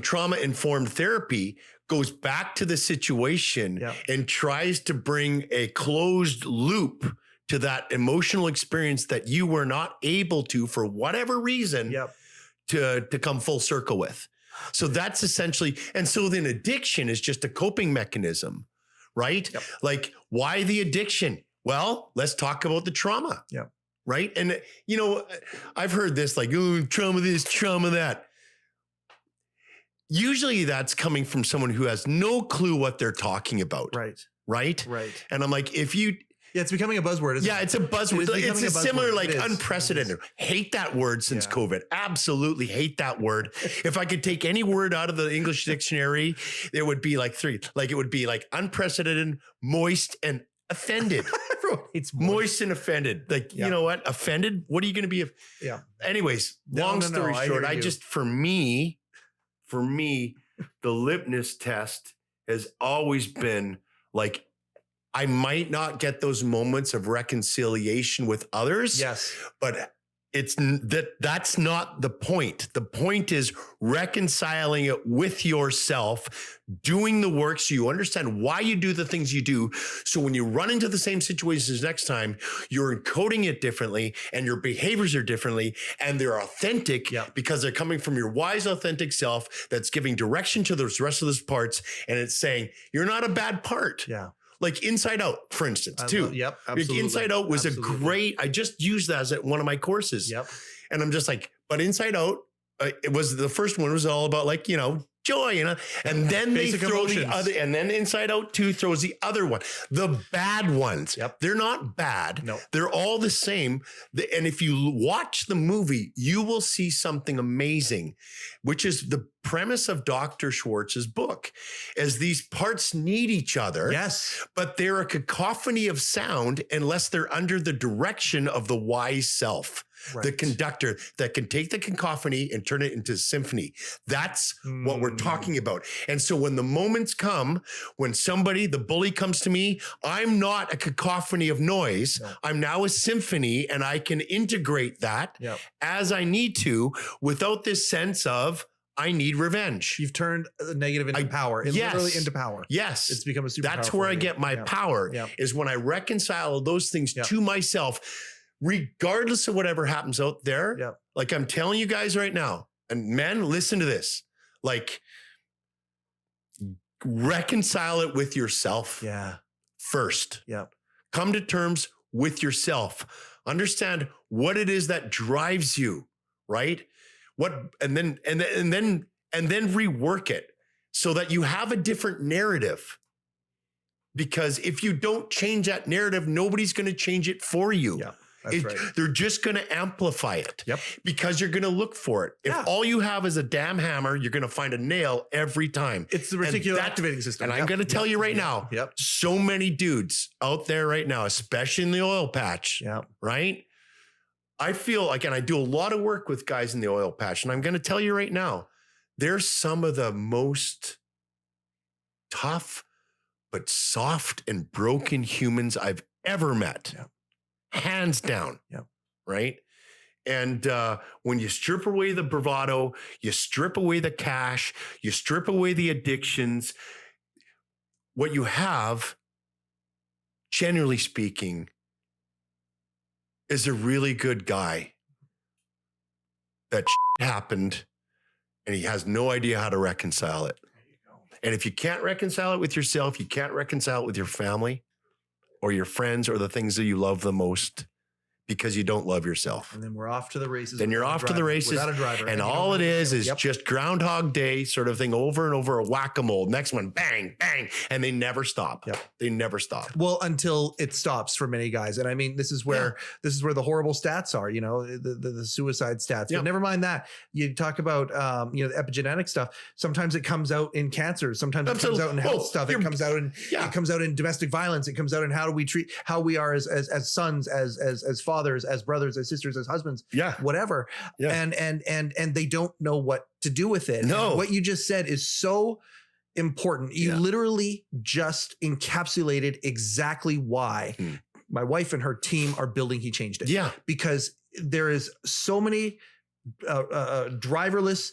Speaker 2: trauma-informed therapy goes back to the situation and tries to bring a closed loop to that emotional experience that you were not able to, for whatever reason, to come full circle with. So that's essentially, and so then addiction is just a coping mechanism, right?
Speaker 1: Yep.
Speaker 2: Like, why the addiction? Well, let's talk about the trauma.
Speaker 1: Yeah.
Speaker 2: Right. And, I've heard this, like, oh, trauma this, trauma that. Usually that's coming from someone who has no clue what they're talking about.
Speaker 1: Right.
Speaker 2: Right.
Speaker 1: Right.
Speaker 2: And I'm like,
Speaker 1: it's becoming a buzzword. Isn't it?
Speaker 2: It's a buzzword. It's a similar, like, unprecedented. Hate that word since COVID. Absolutely hate that word. If I could take any word out of the English dictionary, there would be like 3. Like, it would be like unprecedented, moist, and offended.
Speaker 1: Everyone hates
Speaker 2: moist and offended. Like, you know what? Offended? What are you going to be? Anyways, long story short, for me, the litmus test has always been like, I might not get those moments of reconciliation with others.
Speaker 1: Yes.
Speaker 2: But that's not the point. The point is reconciling it with yourself, doing the work so you understand why you do the things you do. So when you run into the same situations next time, you're encoding it differently and your behaviors are differently and they're authentic because they're coming from your wise, authentic self that's giving direction to those rest of those parts. And it's saying, you're not a bad part.
Speaker 1: Yeah.
Speaker 2: Like Inside Out, for instance, too.
Speaker 1: Absolutely.
Speaker 2: Inside Out was a great, I just used that as one of my courses. And I'm just like, but Inside Out, it was the first one was all about like, joy, and then they throw the other, and then Inside Out 2 throws the other one, the bad ones. They're not bad. No, they're all the same. And if you watch the movie, you will see something amazing, which is the premise of Dr. Schwartz's book, as these parts need each other.
Speaker 1: Yes.
Speaker 2: But they're a cacophony of sound unless they're under the direction of the wise self. Right. The conductor that can take the cacophony and turn it into symphony. That's what we're talking about. And so when the moments come, when the bully comes to me, I'm not a cacophony of noise. No. I'm now a symphony, and I can integrate that as I need to without this sense of, I need revenge.
Speaker 1: You've turned the negative into power. Literally into power.
Speaker 2: Yes.
Speaker 1: It's become a superpower.
Speaker 2: That's where I get my power, is when I reconcile those things to myself, regardless of whatever happens out there. Like I'm telling you guys right now, and men, listen to this, like reconcile it with yourself first. Come to terms with yourself. Understand what it is that drives you, right? And then rework it so that you have a different narrative. Because if you don't change that narrative, nobody's going to change it for you.
Speaker 1: That's right.
Speaker 2: They're just going to amplify it because you're going to look for it. If all you have is a damn hammer, you're going to find a nail every time.
Speaker 1: It's the reticular activating system.
Speaker 2: And I'm going to tell you right now, so many dudes out there right now, especially in the oil patch, right? I feel like, and I do a lot of work with guys in the oil patch, and I'm going to tell you right now, they're some of the most tough, but soft and broken humans I've ever met. Hands down. Right. And when you strip away the bravado, you strip away the cash, you strip away the addictions, what you have, generally speaking, is a really good guy that happened and he has no idea how to reconcile it. There you go. And if you can't reconcile it with yourself, you can't reconcile it with your family or your friends or the things that you love the most, because you don't love yourself.
Speaker 1: And then we're off to the races.
Speaker 2: Then you're off to the races
Speaker 1: without a driver.
Speaker 2: And all it is just Groundhog Day sort of thing over and over, a whack-a-mole. Next one, bang, bang. And they never stop. They never stop.
Speaker 1: Well, until it stops for many guys. And I mean, this is where the horrible stats are, the suicide stats. But never mind that. You talk about, the epigenetic stuff. Sometimes it comes out in cancer. Sometimes it comes out in health stuff. It comes out in domestic violence. It comes out in how we are as sons, as fathers, as brothers, as sisters, as husbands, whatever. And they don't know what to do with it.
Speaker 2: No.
Speaker 1: And what you just said is so important. You literally just encapsulated exactly why my wife and her team are building He Changed It. Because there is so many driverless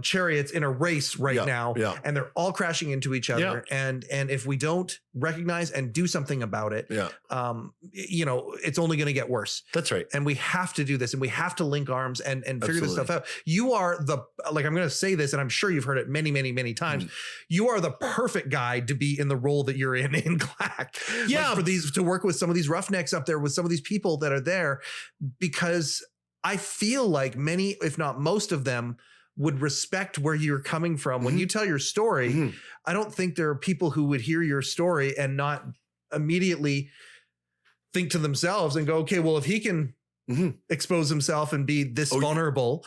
Speaker 1: chariots in a race right now, and they're all crashing into each other. And if we don't recognize and do something about it, it's only going to get worse.
Speaker 2: That's right.
Speaker 1: And we have to do this, and we have to link arms and figure this stuff out. You are I'm going to say this, and I'm sure you've heard it many, many, many times. You are the perfect guy to be in the role that you're in Clack. To work with some of these roughnecks up there, with some of these people that are there, because I feel like many, if not most of them, would respect where you're coming from. When you tell your story, I don't think there are people who would hear your story and not immediately think to themselves and go, okay, well, if he can expose himself and be this vulnerable,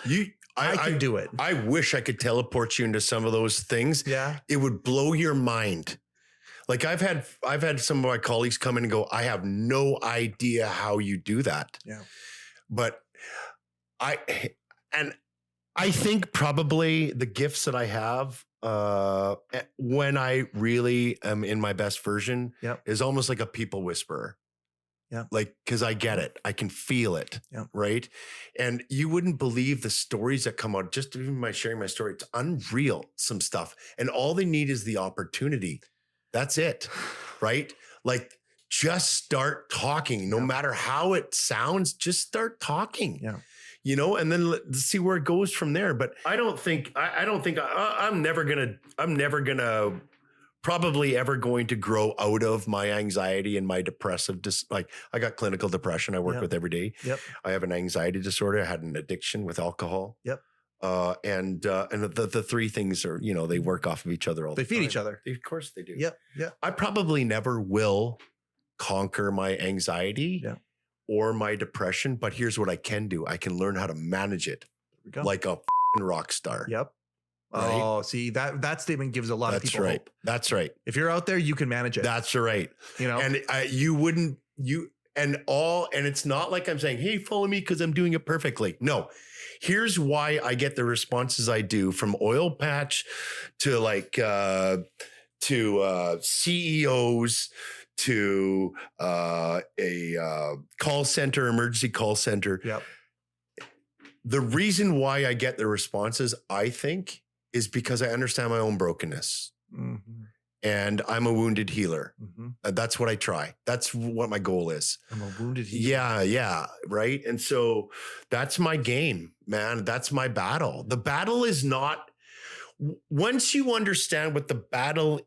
Speaker 1: I can do it.
Speaker 2: I wish I could teleport you into some of those things. It would blow your mind. Like I've had some of my colleagues come in and go, I have no idea how you do that.
Speaker 1: Yeah.
Speaker 2: But I think probably the gifts that I have when I really am in my best version is almost like a people whisperer.
Speaker 1: Yeah.
Speaker 2: Like, cause I get it. I can feel it.
Speaker 1: Yeah.
Speaker 2: Right. And you wouldn't believe the stories that come out just even by sharing my story. It's unreal, some stuff. And all they need is the opportunity. That's it. Right. Like just start talking, no matter how it sounds, just start talking.
Speaker 1: Yeah.
Speaker 2: You know, and then let's see where it goes from there. But I'm never gonna probably ever going to grow out of my anxiety and my depressive, like I got clinical depression I work with every day.
Speaker 1: Yep.
Speaker 2: I have an anxiety disorder. I had an addiction with alcohol.
Speaker 1: Yep.
Speaker 2: And the three things are, you know, they work off of each other all the time.
Speaker 1: They feed each other.
Speaker 2: Of course they do.
Speaker 1: Yep. Yeah.
Speaker 2: I probably never will conquer my anxiety or my depression, but here's what I can do. I can learn how to manage it like a rock star.
Speaker 1: Yep. Right? Oh, see, that statement gives a lot of people hope.
Speaker 2: That's right.
Speaker 1: If you're out there, you can manage it.
Speaker 2: That's right.
Speaker 1: You know,
Speaker 2: and and it's not like I'm saying, hey, follow me because I'm doing it perfectly. No, here's why I get the responses I do from oil patch to like CEOs to a call center, emergency call center.
Speaker 1: Yep.
Speaker 2: The reason why I get the responses, I think, is because I understand my own brokenness.
Speaker 1: Mm-hmm.
Speaker 2: And I'm a wounded healer.
Speaker 1: Mm-hmm.
Speaker 2: That's what I try. That's what my goal is.
Speaker 1: I'm a wounded healer.
Speaker 2: Yeah. Right. And so that's my game, man. That's my battle. The battle is not, once you understand what the battle,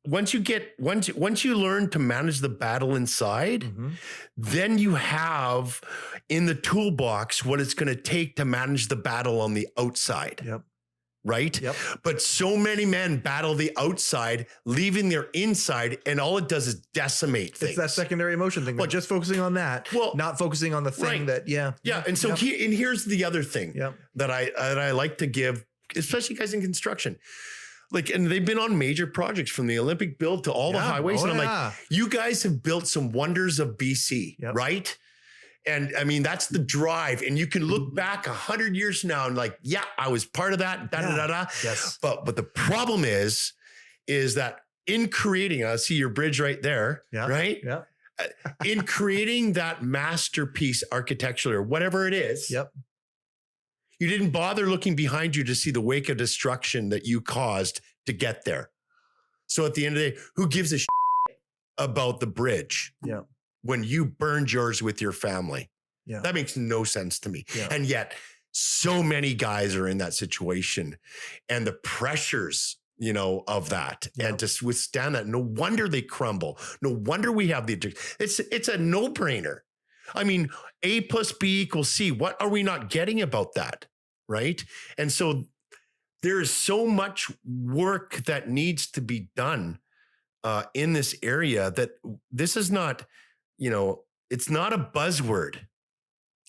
Speaker 2: once you learn to manage the battle inside, then you have in the toolbox what it's going to take to manage the battle on the outside.
Speaker 1: Yep.
Speaker 2: Right?
Speaker 1: Yep.
Speaker 2: But so many men battle the outside, leaving their inside, and all it does is decimate things.
Speaker 1: It's that secondary emotion thing. But just focusing on that, not focusing on the thing that,
Speaker 2: Yeah. And so here's the other thing that I like to give, especially guys in construction. Like, and they've been on major projects from the Olympic build to all the highways. And I'm like, you guys have built some wonders of BC, right? And I mean, that's the drive. And you can look back 100 years from now and like, yeah, I was part of that.
Speaker 1: Yes.
Speaker 2: But the problem is that in creating, I see your bridge right there, right?
Speaker 1: Yeah.
Speaker 2: In creating that masterpiece architecture or whatever it is, you didn't bother looking behind you to see the wake of destruction that you caused to get there. So at the end of the day, who gives a shit about the bridge?
Speaker 1: Yeah.
Speaker 2: When you burned yours with your family.
Speaker 1: Yeah.
Speaker 2: That makes no sense to me.
Speaker 1: Yeah.
Speaker 2: And yet so many guys are in that situation and the pressures, you know, of that and to withstand that. No wonder they crumble. No wonder we have the addiction. It's a no-brainer. I mean, A plus B equals C. What are we not getting about that? Right. And so there is so much work that needs to be done in this area that this is not, you know, it's not a buzzword.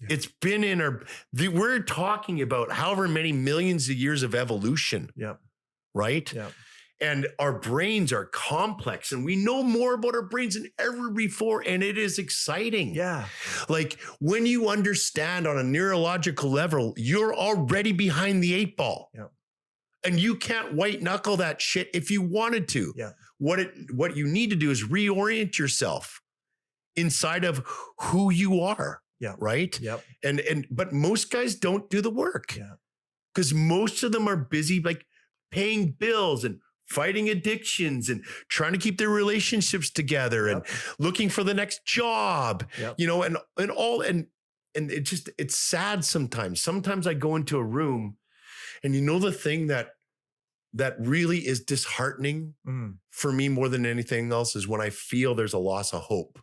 Speaker 2: Yeah. It's been in we're talking about however many millions of years of evolution.
Speaker 1: Yeah.
Speaker 2: Right.
Speaker 1: Yeah.
Speaker 2: And our brains are complex and we know more about our brains than ever before. And it is exciting.
Speaker 1: Yeah.
Speaker 2: Like when you understand on a neurological level, you're already behind the 8 ball.
Speaker 1: Yeah.
Speaker 2: And you can't white knuckle that shit if you wanted to.
Speaker 1: Yeah.
Speaker 2: What you need to do is reorient yourself inside of who you are.
Speaker 1: Yeah.
Speaker 2: Right.
Speaker 1: Yep.
Speaker 2: But most guys don't do the work.
Speaker 1: Yeah.
Speaker 2: Because most of them are busy like paying bills and fighting addictions and trying to keep their relationships together and looking for the next job, you know, and it's sad sometimes. Sometimes I go into a room and you know, the thing that really is disheartening for me more than anything else is when I feel there's a loss of hope.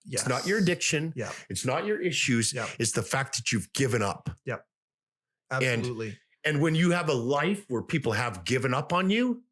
Speaker 2: Yes. It's not your addiction.
Speaker 1: Yeah.
Speaker 2: It's not your issues. Yeah. It's the fact that you've given up.
Speaker 1: Yeah. Absolutely.
Speaker 2: And when you have a life where people have given up on you,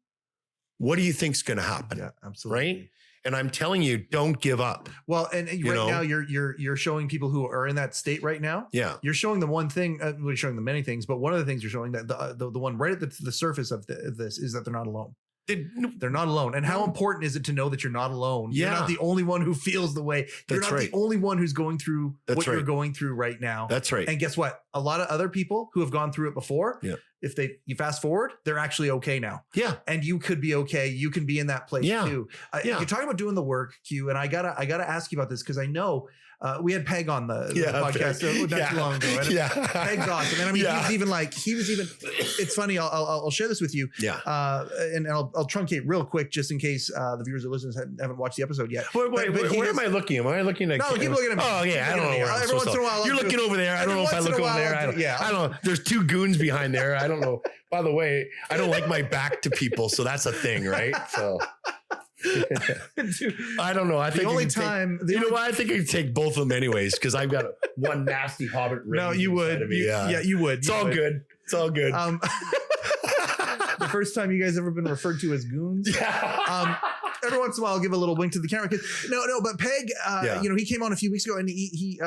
Speaker 2: what do you think's going to happen?
Speaker 1: Yeah, absolutely.
Speaker 2: Right. And I'm telling you, don't give up.
Speaker 1: Well, and now you're showing people who are in that state right now.
Speaker 2: Yeah.
Speaker 1: You're showing them one thing, you're showing them many things, but one of the things you're showing that the one right at the surface of this is that they're not alone. They're not alone. And how important is it to know that you're not alone?
Speaker 2: Yeah.
Speaker 1: You're not the only one who feels the way. You're not the only one who's going through what you're going through right now.
Speaker 2: That's right.
Speaker 1: And guess what? A lot of other people who have gone through it before, if you fast forward, they're actually okay now.
Speaker 2: Yeah.
Speaker 1: And you could be okay. You can be in that place too. You're talking about doing the work, Q, and I gotta ask you about this because I know we had Peg on the podcast not too long ago. And Peg's awesome. And I mean, he was even, it's funny. I'll share this with you.
Speaker 2: Yeah.
Speaker 1: And I'll truncate real quick just in case the viewers or listeners haven't watched the episode yet.
Speaker 2: Wait, where am I looking? Am I looking at?
Speaker 1: No, keep looking at me.
Speaker 2: Oh yeah, I don't know.
Speaker 1: Every once in a while,
Speaker 2: you're looking over there. I don't know if I look over there. I don't know. There's two goons behind there. I don't know. By the way, I don't like my back to people, so that's a thing, right? So. I don't know. I think I think I'd take both of them anyways because I've got one nasty hobbit ring.
Speaker 1: No, you would. You would.
Speaker 2: It's all good. It's all good.
Speaker 1: The first time you guys ever been referred to as goons? Every once in a while, I'll give a little wink to the camera. But Peg, he came on a few weeks ago and he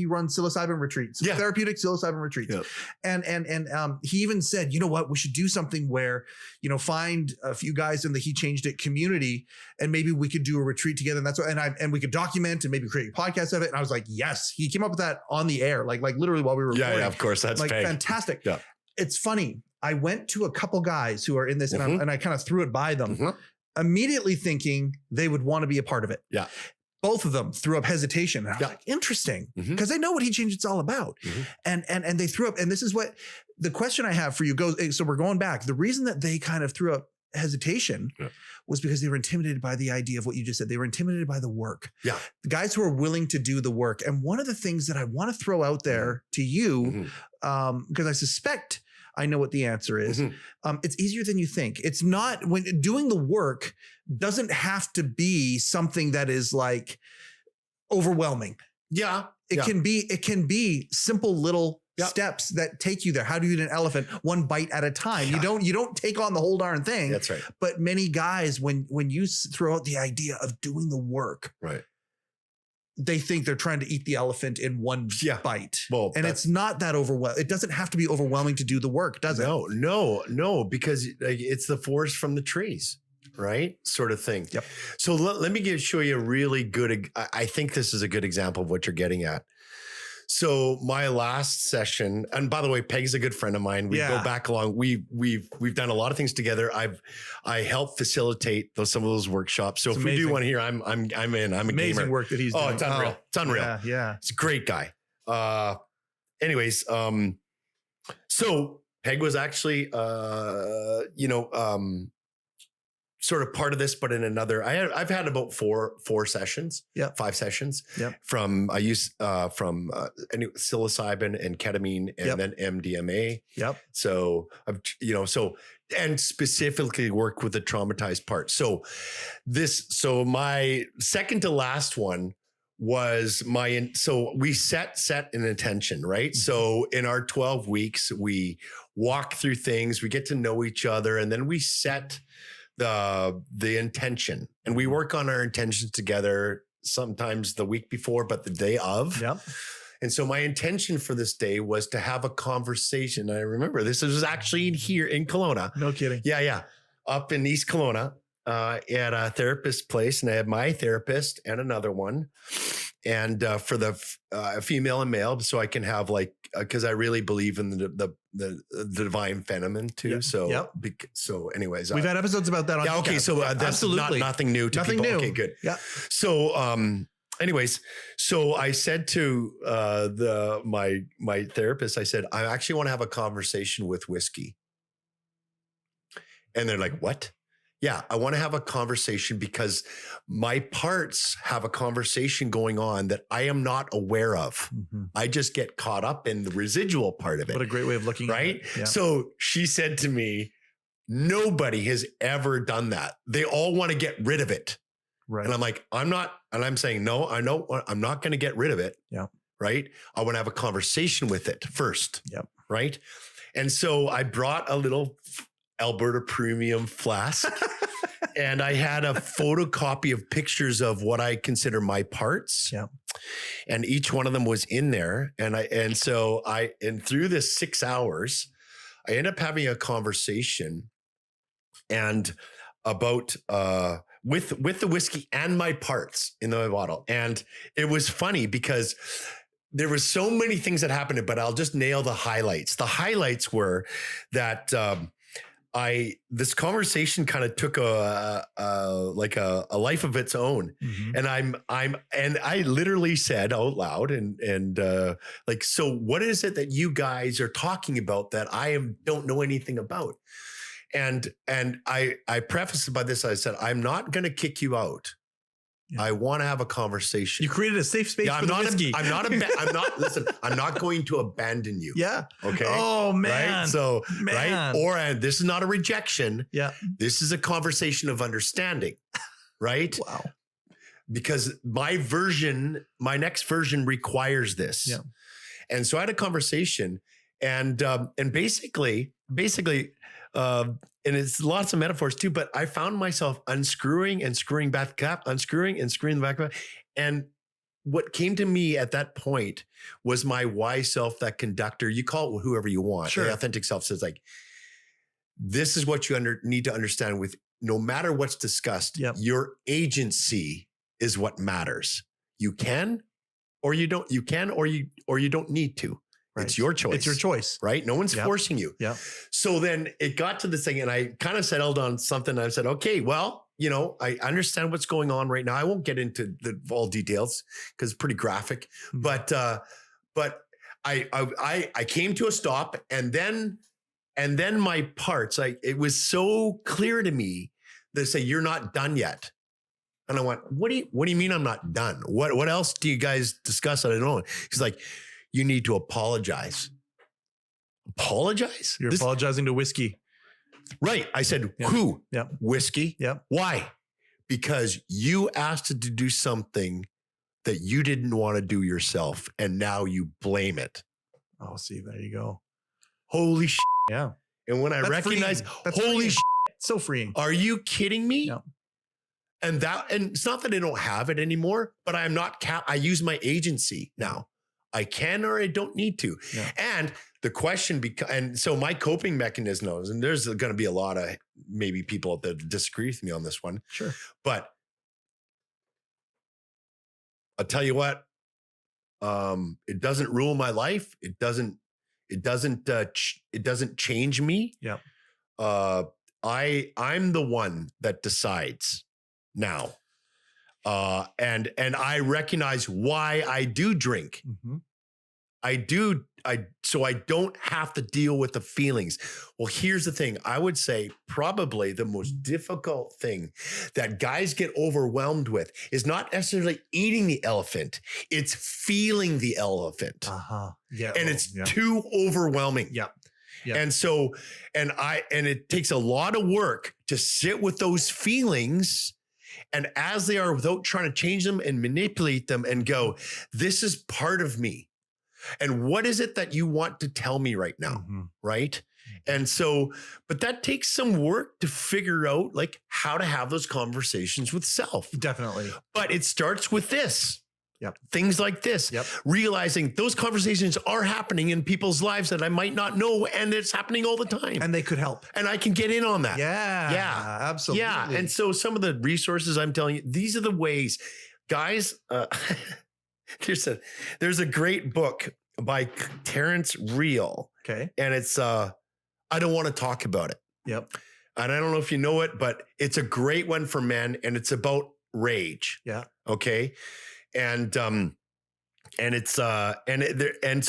Speaker 1: runs psilocybin retreats, therapeutic psilocybin retreats. Yeah. And he even said, you know what, we should do something where, find a few guys in the He Changed It community and maybe we could do a retreat together. And that's what, and we could document and maybe create a podcast of it. And I was like, yes, he came up with that on the air, like literally while we were recording.
Speaker 2: Yeah, of course. That's
Speaker 1: like
Speaker 2: Peg.
Speaker 1: Fantastic.
Speaker 2: Yeah.
Speaker 1: It's funny. I went to a couple guys who are in this and I kind of threw it by them. Immediately thinking they would want to be a part of it.
Speaker 2: Yeah.
Speaker 1: Both of them threw up hesitation. And I was like, interesting, because they know what He Changed It's all about. And they threw up. And this is what the question I have for you goes. So we're going back. The reason that they kind of threw up hesitation was because they were intimidated by the idea of what you just said. They were intimidated by the work. Yeah. The guys who are willing to do the work. And one of the things that I want to throw out there to you, because I suspect I know what the answer is. It's easier than you think. It's not, when doing the work doesn't have to be something that is like overwhelming.
Speaker 2: Yeah.
Speaker 1: It can be simple little steps that take you there. How do you eat an elephant? One bite at a time. You don't take on the whole darn thing.
Speaker 2: That's right.
Speaker 1: But many guys, when you throw out the idea of doing the work,
Speaker 2: right,
Speaker 1: they think they're trying to eat the elephant in one bite.
Speaker 2: Well,
Speaker 1: and it's not that overwhelming. It doesn't have to be overwhelming to do the work, does it?
Speaker 2: No, because it's the forest from the trees, right? Sort of thing. Yep. So let me show you a really good, I think this is a good example of what you're getting at. So my last session, and by the way, Peg's a good friend of mine. We go back along. We've done a lot of things together. I help facilitate some of those workshops. So if we do one here, I'm in. I'm a
Speaker 1: amazing
Speaker 2: gamer.
Speaker 1: Work that he's doing.
Speaker 2: It's unreal. It's unreal.
Speaker 1: Yeah.
Speaker 2: It's a great guy. Anyways, so Peg was actually sort of part of this, but in another, I've had about four sessions, 5 sessions from, I use from psilocybin and ketamine and then MDMA. So, and specifically work with the traumatized part. So my second to last one was so we set an intention, right? So in our 12 weeks, we walk through things, we get to know each other, and then we set the intention, and we work on our intentions together, sometimes the week before, but the day of. And so my intention for this day was to have a conversation. I remember this was actually here in Kelowna.
Speaker 1: No kidding.
Speaker 2: Yeah. Up in East Kelowna, at a therapist place. And I had my therapist and another one. And for the female and male, so I can have because I really believe in the divine feminine too. So anyways,
Speaker 1: we've had episodes about that on
Speaker 2: okay.
Speaker 1: podcast.
Speaker 2: So that's absolutely nothing new to people. Okay, good.
Speaker 1: Yeah.
Speaker 2: So anyways, so I said to my therapist, I said, I actually want to have a conversation with whiskey. And they're like, what? Yeah, I want to have a conversation because my parts have a conversation going on that I am not aware of. I just get caught up in the residual part of it.
Speaker 1: What a great way of looking at it.
Speaker 2: Yeah. So she said to me, nobody has ever done that. They all want to get rid of it. Right. And I'm like, I'm not. And I'm saying, no, I know I'm not going to get rid of it. Yeah. Right. I want to have a conversation with it first. Yep. Right. And so I brought a little Alberta premium flask and I had a photocopy of pictures of what I consider my parts. Yeah. And each one of them was in there. And so through this 6 hours, I ended up having a conversation, and about with the whiskey and my parts in the bottle. And it was funny because there was so many things that happened, but I'll just nail the highlights. The highlights were that this conversation kind of took a life of its own. Mm-hmm. And I literally said out loud and like, so what is it that you guys are talking about that I don't know anything about? And I prefaced it by this. I said, I'm not going to kick you out. Yeah. I want to have a conversation.
Speaker 1: You created a safe space for the whiskey.
Speaker 2: Listen, I'm not going to abandon you.
Speaker 1: Yeah.
Speaker 2: Okay.
Speaker 1: Oh, man.
Speaker 2: Right? So, right. Or this is not a rejection.
Speaker 1: Yeah.
Speaker 2: This is a conversation of understanding. Right.
Speaker 1: Wow.
Speaker 2: Because my next version requires this. Yeah. And so I had a conversation and basically, and it's lots of metaphors too, but I found myself unscrewing and screwing back up, unscrewing and screwing the back up. And what came to me at that point was my wise self, that conductor. You call it whoever you want. Sure. The authentic self says, like, this is what you need to understand with no matter what's discussed, your agency is what matters. You can or you don't, you can or you don't need to. Right. It's your choice.
Speaker 1: It's your choice.
Speaker 2: Right? No one's forcing you.
Speaker 1: Yeah.
Speaker 2: So then it got to this thing and I kind of settled on something. I said, okay, well, I understand what's going on right now. I won't get into the all details because it's pretty graphic, but I came to a stop and then my parts, it was so clear to me that say, you're not done yet. And I went, what do you mean I'm not done? What else do you guys discuss? I don't know. He's like, you need to apologize. Apologize?
Speaker 1: You're apologizing to whiskey.
Speaker 2: Right. I said, who?
Speaker 1: Yeah.
Speaker 2: Whiskey?
Speaker 1: Yeah.
Speaker 2: Why? Because you asked it to do something that you didn't want to do yourself. And now you blame it.
Speaker 1: Oh, see, there you go.
Speaker 2: Holy shit.
Speaker 1: Yeah.
Speaker 2: And when I recognize, holy shit.
Speaker 1: So freeing.
Speaker 2: Are you kidding me?
Speaker 1: Yeah.
Speaker 2: And it's not that I don't have it anymore, but I am not I use my agency now. I can or I don't need to. Yeah. And the question and so my coping mechanism is, and there's going to be a lot of maybe people that disagree with me on this one.
Speaker 1: Sure.
Speaker 2: But I'll tell you what, it doesn't rule my life. It doesn't change me.
Speaker 1: Yeah.
Speaker 2: I'm the one that decides now. And I recognize why I do drink. Mm-hmm. So I don't have to deal with the feelings. Well, here's the thing. I would say probably the most difficult thing that guys get overwhelmed with is not necessarily eating the elephant. It's feeling the elephant.
Speaker 1: Uh-huh. Yeah.
Speaker 2: And it's too overwhelming.
Speaker 1: Yeah. Yeah.
Speaker 2: And so, and it takes a lot of work to sit with those feelings. And as they are, without trying to change them and manipulate them and go, this is part of me. And what is it that you want to tell me right now? Mm-hmm. Right. And so, but that takes some work to figure out like how to have those conversations with self.
Speaker 1: Definitely.
Speaker 2: But it starts with this.
Speaker 1: Yep.
Speaker 2: Things like this, realizing those conversations are happening in people's lives that I might not know. And it's happening all the time.
Speaker 1: And they could help.
Speaker 2: And I can get in on that.
Speaker 1: Yeah.
Speaker 2: Yeah.
Speaker 1: Absolutely.
Speaker 2: Yeah. And so some of the resources I'm telling you, these are the ways, guys, there's a great book by Terrence Real.
Speaker 1: Okay.
Speaker 2: And it's, I don't want to talk about it.
Speaker 1: Yep.
Speaker 2: And I don't know if you know it, but it's a great one for men and it's about rage.
Speaker 1: Yeah.
Speaker 2: Okay. And so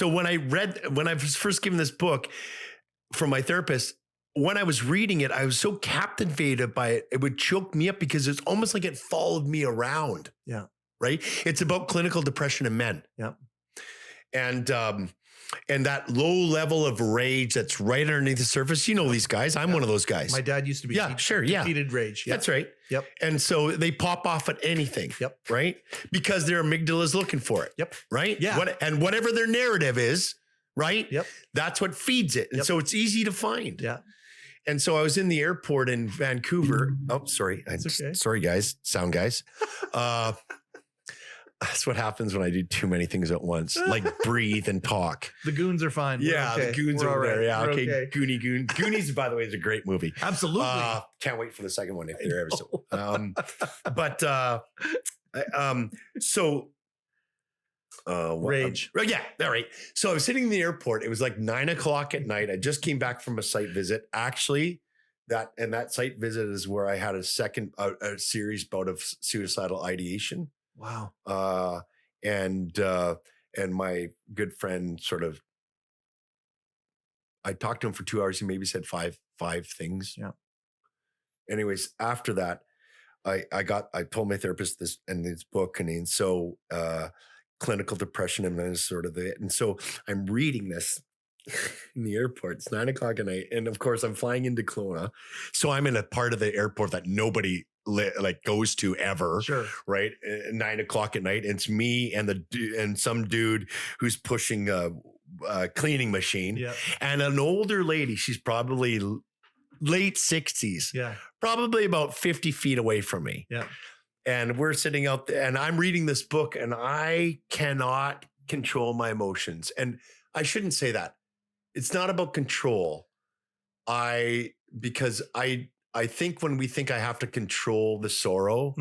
Speaker 2: when I was first given this book from my therapist, when I was reading it, I was so captivated by it. It would choke me up because it's almost like it followed me around.
Speaker 1: Yeah.
Speaker 2: Right. It's about clinical depression in men.
Speaker 1: Yeah.
Speaker 2: And that low level of rage that's right underneath the surface. You know, these guys, I'm one of those guys.
Speaker 1: My dad used to be. Defeated rage.
Speaker 2: Yep. That's right.
Speaker 1: Yep.
Speaker 2: And so they pop off at anything.
Speaker 1: Yep.
Speaker 2: Right. Because their amygdala is looking for it.
Speaker 1: Yep.
Speaker 2: Right.
Speaker 1: Yeah.
Speaker 2: And whatever their narrative is, right.
Speaker 1: Yep.
Speaker 2: That's what feeds it. And so it's easy to find.
Speaker 1: Yeah.
Speaker 2: And so I was in the airport in Vancouver. Oh, sorry.
Speaker 1: Okay.
Speaker 2: Sorry, guys. Sound guys. That's what happens when I do too many things at once, like breathe and talk.
Speaker 1: The goons are fine.
Speaker 2: Yeah,
Speaker 1: okay.
Speaker 2: the goons
Speaker 1: We're
Speaker 2: over
Speaker 1: right.
Speaker 2: there. Yeah,
Speaker 1: We're
Speaker 2: okay. Goonies, by the way, is a great movie.
Speaker 1: Absolutely.
Speaker 2: Can't wait for the second one if there ever so.
Speaker 1: Rage.
Speaker 2: Yeah, all right. So I was sitting in the airport. It was like 9:00 at night. I just came back from a site visit. Actually, that site visit is where I had a serious bout of suicidal ideation.
Speaker 1: Wow.
Speaker 2: And my good friend I talked to him for 2 hours. He maybe said five things.
Speaker 1: Yeah.
Speaker 2: Anyways, after that, I told my therapist this book, and so clinical depression, and then sort of it. And so I'm reading this in the airport. It's 9:00 at night. And of course I'm flying into Kelowna. So I'm in a part of the airport that nobody goes to ever.
Speaker 1: Sure.
Speaker 2: Right. 9:00 at night. And it's me and some dude who's pushing a cleaning machine.
Speaker 1: Yeah.
Speaker 2: And an older lady, she's probably late 60s.
Speaker 1: Yeah.
Speaker 2: Probably about 50 feet away from me.
Speaker 1: Yeah.
Speaker 2: And we're sitting out there, and I'm reading this book, and I cannot control my emotions. And I shouldn't say that. It's not about control. Because I think when we think I have to control the sorrow,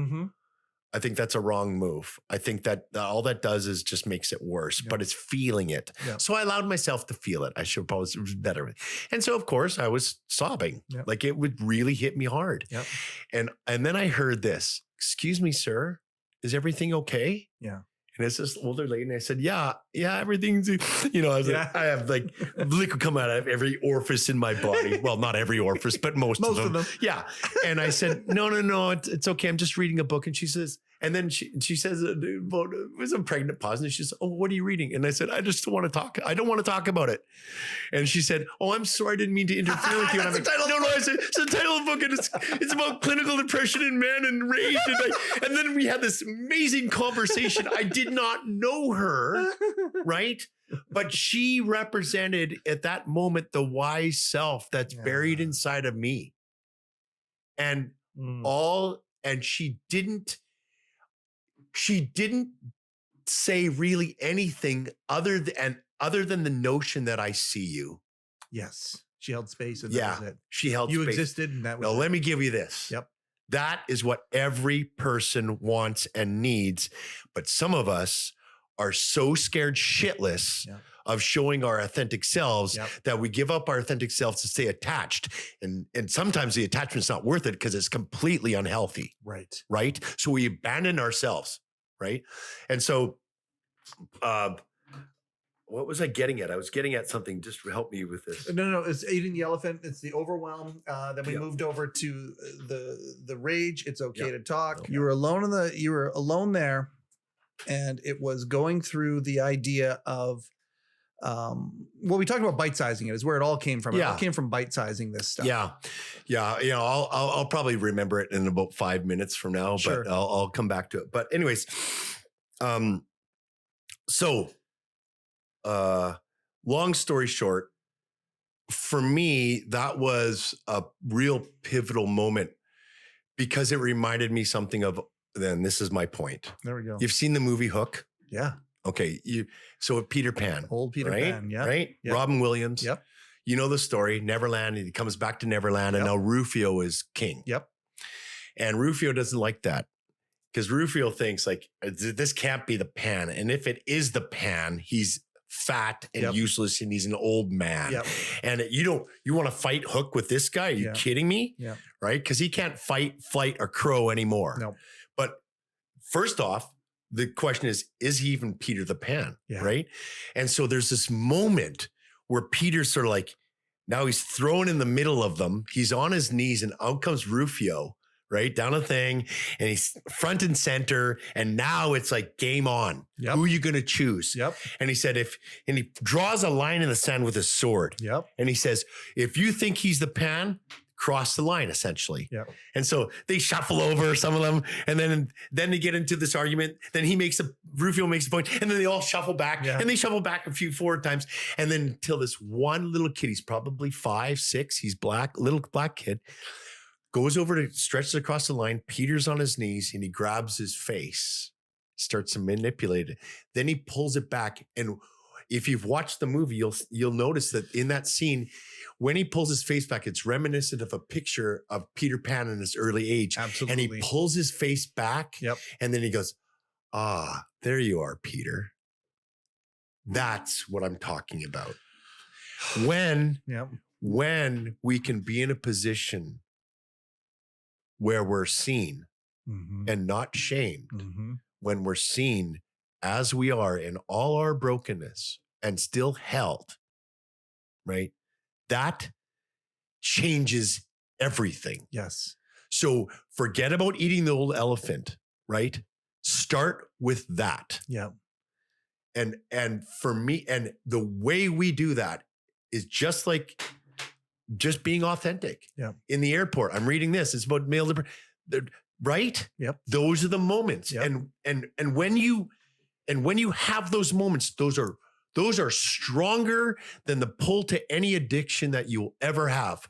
Speaker 2: I think that's a wrong move. I think that all that does is just makes it worse, but it's feeling it. Yeah. So I allowed myself to feel it. I suppose it was better. And so, of course, I was sobbing. Yeah. Like it would really hit me hard. Yeah. And then I heard this, "Excuse me, sir, is everything okay?"
Speaker 1: Yeah.
Speaker 2: And it's this older lady. And I said, yeah, everything's, I have like liquid come out of every orifice in my body. Well, not every orifice, but most of them. Yeah. And I said, no, it's okay. I'm just reading a book. And she says, and then she says, it was a pregnant pause. And she says, "Oh, what are you reading?" And I said, "I just don't want to talk. I don't want to talk about it." And she said, "Oh, I'm sorry. I didn't mean to interfere with you." And I'm like, no. I said, "It's the title of the book. And it's about clinical depression in men and rage." And then we had this amazing conversation. I did not know her, right? But she represented at that moment the wise self that's buried inside of me. And she didn't say really anything other than the notion that I see you.
Speaker 1: Yes. She held space, and that was it.
Speaker 2: She held
Speaker 1: space.
Speaker 2: You
Speaker 1: existed, and that was it.
Speaker 2: Let me give you this.
Speaker 1: Yep.
Speaker 2: That is what every person wants and needs. But some of us are so scared shitless of showing our authentic selves that we give up our authentic selves to stay attached. And sometimes the attachment's not worth it because it's completely unhealthy.
Speaker 1: Right.
Speaker 2: Right. So we abandon ourselves. Right. And so, what was I getting at? I was getting at something. Just help me with this.
Speaker 1: No. It's eating the elephant. It's the overwhelm. Then we moved over to the rage. It's okay to talk. Okay. You were alone there, and it was going through the idea of, we talked about bite sizing it is where it all came from. It all came from bite sizing this stuff. Yeah. I'll probably remember it in about 5 minutes from now, but I'll come back to it. But anyways, long story short, for me, that was a real pivotal moment because it reminded me something of, then this is my point. There we go. You've seen the movie Hook? Yeah. Okay. So Peter Pan. Old Peter Pan. Yeah. Right? Yep. Robin Williams. Yep. You know the story, Neverland. He comes back to Neverland and now Rufio is king. Yep. And Rufio doesn't like that. Because Rufio thinks like, this can't be the Pan. And if it is the Pan, he's fat and useless and he's an old man. Yep. And you want to fight Hook with this guy? Are you kidding me? Yeah. Right? Because he can't fight, flight, or crow anymore. No. But first off, the question is he even Peter the Pan? Yeah. Right? And so there's this moment where Peter's sort of like, now he's thrown in the middle of them. He's on his knees and out comes Rufio. Right down a thing, and he's front and center, and now it's like game on. Yep. Who are you going to choose? Yep. And he said, and he draws a line in the sand with his sword. Yep. And he says, if you think he's the Pan, cross the line, essentially. Yep. And so they shuffle over some of them, and then they get into this argument. Then Rufio makes a point, and then they all shuffle back, and they shuffle back 4 times, and then until this one little kid, he's probably 5, 6, he's black, little black kid, goes over to stretches across the line. Peter's on his knees and he grabs his face
Speaker 2: starts to manipulate it. Then he pulls it back. And if you've watched the movie, you'll notice that in that scene, when he pulls his face back, it's reminiscent of a picture of Peter Pan in his early age.
Speaker 1: Absolutely.
Speaker 2: And he pulls his face back.
Speaker 1: Yep.
Speaker 2: And then he goes, there you are, Peter. That's what I'm talking about. When we can be in a position where we're seen and not shamed, when we're seen as we are in all our brokenness and still held, right? That changes everything.
Speaker 1: Yes.
Speaker 2: So forget about eating the old elephant, right? Start with that.
Speaker 1: Yeah.
Speaker 2: And for me, and the way we do that is just being authentic.
Speaker 1: Yeah.
Speaker 2: In the airport, I'm reading this. It's about male right?
Speaker 1: Yep.
Speaker 2: Those are the moments.
Speaker 1: Yep.
Speaker 2: And when you have those moments, those are stronger than the pull to any addiction that you'll ever have.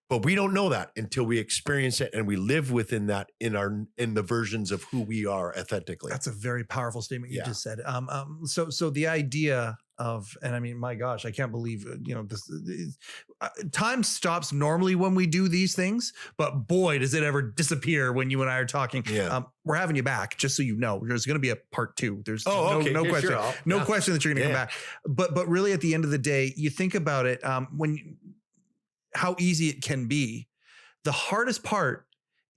Speaker 2: But we don't know that until we experience it and we live within that in the versions of who we are authentically.
Speaker 1: That's a very powerful statement you just said. So the idea of, and I mean, my gosh, I can't believe, this time stops normally when we do these things, but boy, does it ever disappear when you and I are talking.
Speaker 2: Yeah.
Speaker 1: We're having you back, just so you know. There's going to be a part 2. There's no question,
Speaker 2: sure.
Speaker 1: Question that you're going to come back. But really, at the end of the day, you think about it, how easy it can be. The hardest part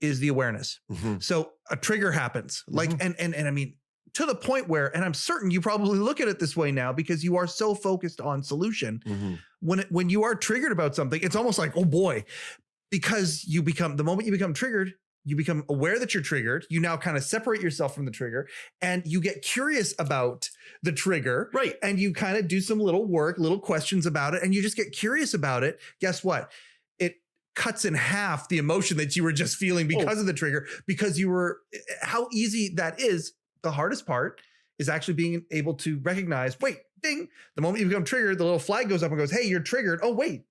Speaker 1: is the awareness. So a trigger happens, and I mean, to the point where, and I'm certain you probably look at it this way now because you are so focused on solution. When you are triggered about something, it's almost like, oh boy, because the moment you become triggered, you become aware that you're triggered. You now kind of separate yourself from the trigger and you get curious about the trigger.
Speaker 2: Right.
Speaker 1: And you kind of do some little work, little questions about it, and you just get curious about it. Guess what? It cuts in half the emotion that you were just feeling because of the trigger, because how easy that is. The hardest part is actually being able to recognize, wait, ding, the moment you become triggered, the little flag goes up and goes, hey, you're triggered. Oh, wait.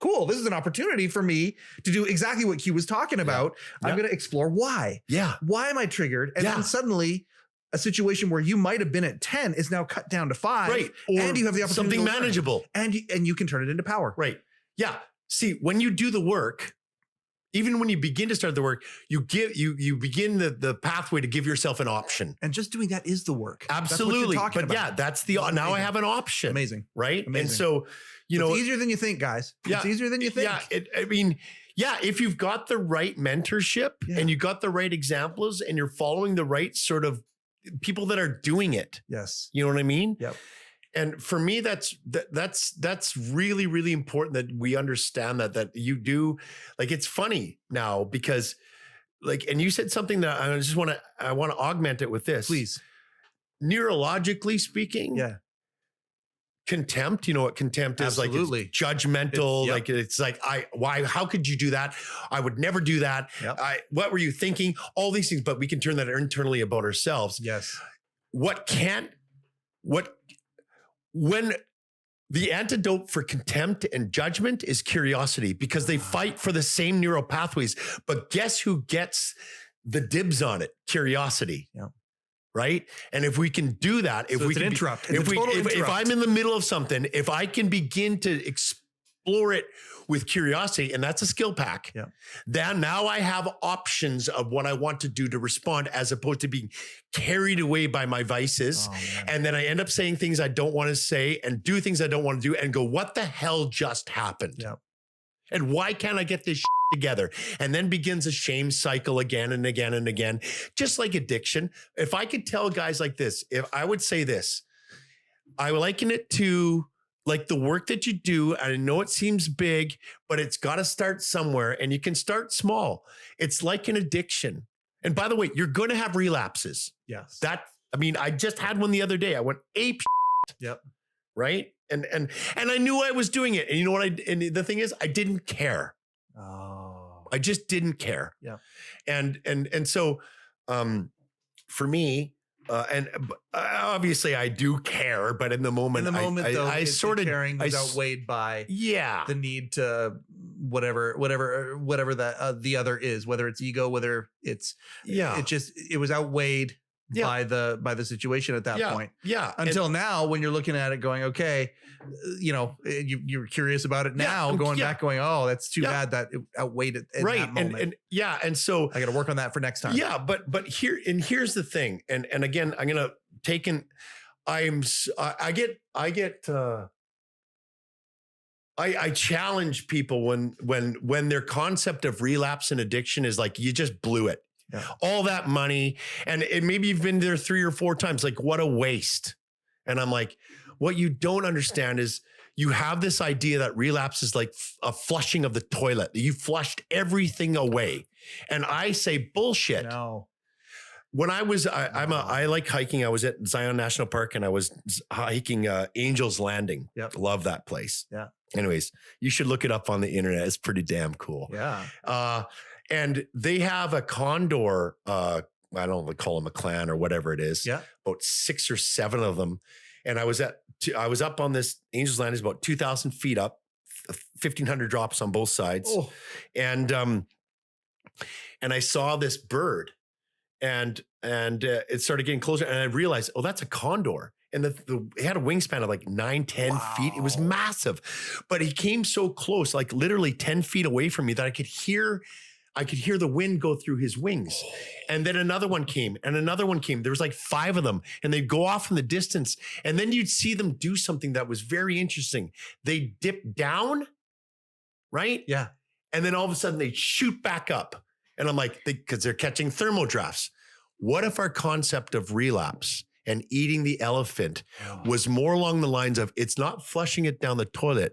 Speaker 1: Cool. This is an opportunity for me to do exactly what Q was talking about. I'm going to explore why. Yeah. Why am I triggered? And then suddenly a situation where you might have been at 10 is now cut down to 5.
Speaker 2: Right.
Speaker 1: And you have the opportunity
Speaker 2: something manageable.
Speaker 1: And you can turn it into power.
Speaker 2: Right. Yeah. See, when you do the work, even when you begin to start the work, you begin the pathway to give yourself an option.
Speaker 1: And just doing that is the work.
Speaker 2: Absolutely.
Speaker 1: But
Speaker 2: about. Yeah, that's now I have an option.
Speaker 1: Amazing.
Speaker 2: Right.
Speaker 1: Amazing.
Speaker 2: And so,
Speaker 1: it's easier than you think, guys.
Speaker 2: Yeah,
Speaker 1: it's easier than you think.
Speaker 2: Yeah. If you've got the right mentorship and you got the right examples and you're following the right sort of people that are doing it.
Speaker 1: Yes.
Speaker 2: You know what I mean?
Speaker 1: Yep.
Speaker 2: And for me, that's really, really important that we understand that you do. Like, it's funny now because and you said something that I want to augment it with this.
Speaker 1: Please.
Speaker 2: Neurologically speaking. Yeah. Contempt, you know what contempt is?
Speaker 1: Absolutely.
Speaker 2: Like, it's judgmental. It's like, how could you do that? I would never do that.
Speaker 1: Yep.
Speaker 2: What were you thinking? All these things, but we can turn that internally about ourselves.
Speaker 1: Yes.
Speaker 2: When the antidote for contempt and judgment is curiosity, because they fight for the same neural pathways, but guess who gets the dibs on it? Curiosity. Yeah. Right. And if we can do that, if I'm in the middle of something, if I can begin to explore it with curiosity, and that's a skill pack, then now I have options of what I want to do to respond, as opposed to being carried away by my vices. And then I end up saying things I don't want to say and do things I don't want to do and go, what the hell just happened? Yeah. And why can't I get this together? And then begins a shame cycle again and again and again, just like addiction. If I could tell guys like this, if I would say this, I would liken it to like the work that you do. I know it seems big, but it's got to start somewhere, and you can start small. It's like an addiction. And by the way, you're going to have relapses.
Speaker 1: Yes.
Speaker 2: I just had one the other day. I went ape.
Speaker 1: Yep.
Speaker 2: Right. And I knew I was doing it. And you know what? And the thing is, I didn't care.
Speaker 1: Oh,
Speaker 2: I just didn't care.
Speaker 1: Yeah.
Speaker 2: And so, for me, obviously I do care, but in the moment,
Speaker 1: I sort of
Speaker 2: caring
Speaker 1: was outweighed by the need to whatever that the other is, whether it's ego, whether it's, it was outweighed by the situation at that point. Yeah. Until now, when you're looking at it going, okay, you're curious about it now, going back, going, oh, that's too bad that it outweighed it in that moment.
Speaker 2: And so
Speaker 1: I got to work on that for next time.
Speaker 2: Yeah. But here's the thing. And again, I'm going to take in, I challenge people when their concept of relapse and addiction is like, you just blew it. Yeah. All that money, and maybe you've been there 3 or 4 times. Like, what a waste. And I'm like, what you don't understand is you have this idea that relapse is like a flushing of the toilet. You flushed everything away. And I say bullshit.
Speaker 1: No.
Speaker 2: When I was, I like hiking. I was at Zion National Park and I was hiking Angel's Landing.
Speaker 1: Yep.
Speaker 2: Love that place.
Speaker 1: Yeah.
Speaker 2: Anyways, you should look it up on the internet. It's pretty damn cool.
Speaker 1: Yeah.
Speaker 2: And they have a condor, I don't know, call them a clan or whatever it is.
Speaker 1: Yeah.
Speaker 2: About 6 or 7 of them. And I was up on this Angel's Landing, about 2,000 feet up, 1,500 drops on both sides. Oh. And I saw this bird and it started getting closer and I realized, oh, that's a condor. And it had a wingspan of like 9-10 feet. It was massive, but he came so close, like literally 10 feet away from me, that I could hear the wind go through his wings. And then another one came and another one came. There was like 5 of them and they'd go off in the distance. And then you'd see them do something that was very interesting. They dip down, right?
Speaker 1: Yeah.
Speaker 2: And then all of a sudden they shoot back up. And I'm like, because they're catching thermal drafts. What if our concept of relapse and eating the elephant was more along the lines of, it's not flushing it down the toilet,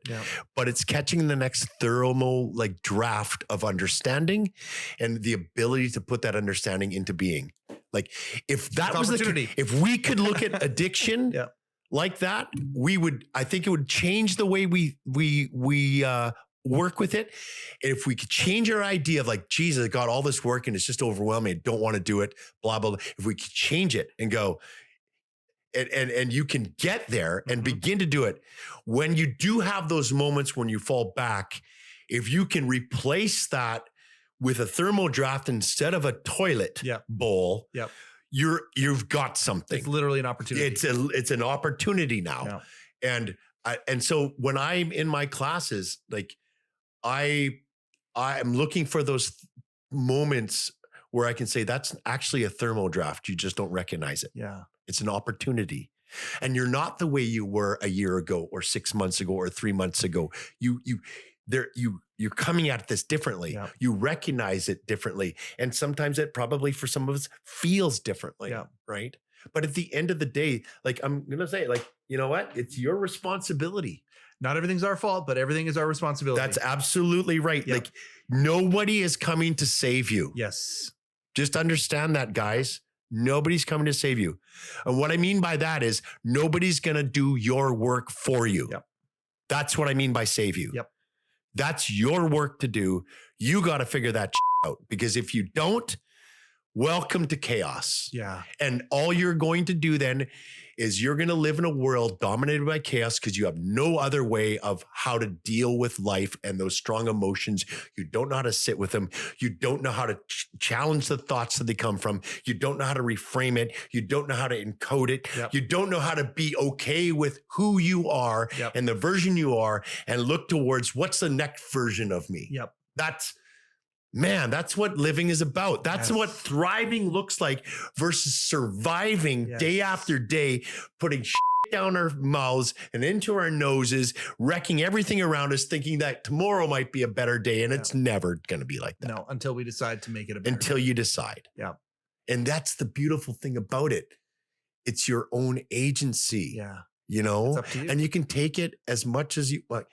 Speaker 2: but it's catching the next thermal like draft of understanding and the ability to put that understanding into being. Like if that was if we could look at addiction like that, I think it would change the way we work with it. If we could change our idea of like, Jesus, I got all this work and it's just overwhelming. I don't want to do it, blah, blah, blah. If we could change it and go, and you can get there and begin to do it. When you do have those moments when you fall back, if you can replace that with a thermal draft instead of a toilet bowl, you've got something.
Speaker 1: It's literally an opportunity.
Speaker 2: It's an opportunity now. Yeah. And so when I'm in my classes, like I am looking for those moments where I can say that's actually a thermal draft. You just don't recognize it.
Speaker 1: Yeah.
Speaker 2: It's an opportunity. And you're not the way you were a year ago or 6 months ago or 3 months ago. You're coming at this differently. Yeah. You recognize it differently. And sometimes it probably for some of us feels differently. Right. But at the end of the day, like I'm going to say, like, you know what? It's your responsibility.
Speaker 1: Not everything's our fault, but everything is our responsibility.
Speaker 2: That's absolutely right. Yep. Like nobody is coming to save you.
Speaker 1: Yes.
Speaker 2: Just understand that, guys. Nobody's coming to save you. And what I mean by that is nobody's going to do your work for you.
Speaker 1: Yep.
Speaker 2: That's what I mean by save you.
Speaker 1: Yep.
Speaker 2: That's your work to do. You got to figure that out, because if you don't, welcome to chaos.
Speaker 1: Yeah.
Speaker 2: And all you're going to do then is you're going to live in a world dominated by chaos because you have no other way of how to deal with life and those strong emotions. You don't know how to sit with them. You don't know how to challenge the thoughts that they come from. You don't know how to reframe it. You don't know how to encode it. Yep. You don't know how to be okay with who you are and the version you are and look towards what's the next version of me.
Speaker 1: Yep.
Speaker 2: That's what living is about. That's what thriving looks like versus surviving day after day, putting shit down our mouths and into our noses, wrecking everything around us, thinking that tomorrow might be a better day. And it's never going to be like that.
Speaker 1: No, until we decide to make it a better
Speaker 2: Until
Speaker 1: day.
Speaker 2: You decide.
Speaker 1: Yeah.
Speaker 2: And that's the beautiful thing about it. It's your own agency.
Speaker 1: Yeah.
Speaker 2: You know,
Speaker 1: it's up to you.
Speaker 2: And you can take it as much as you like.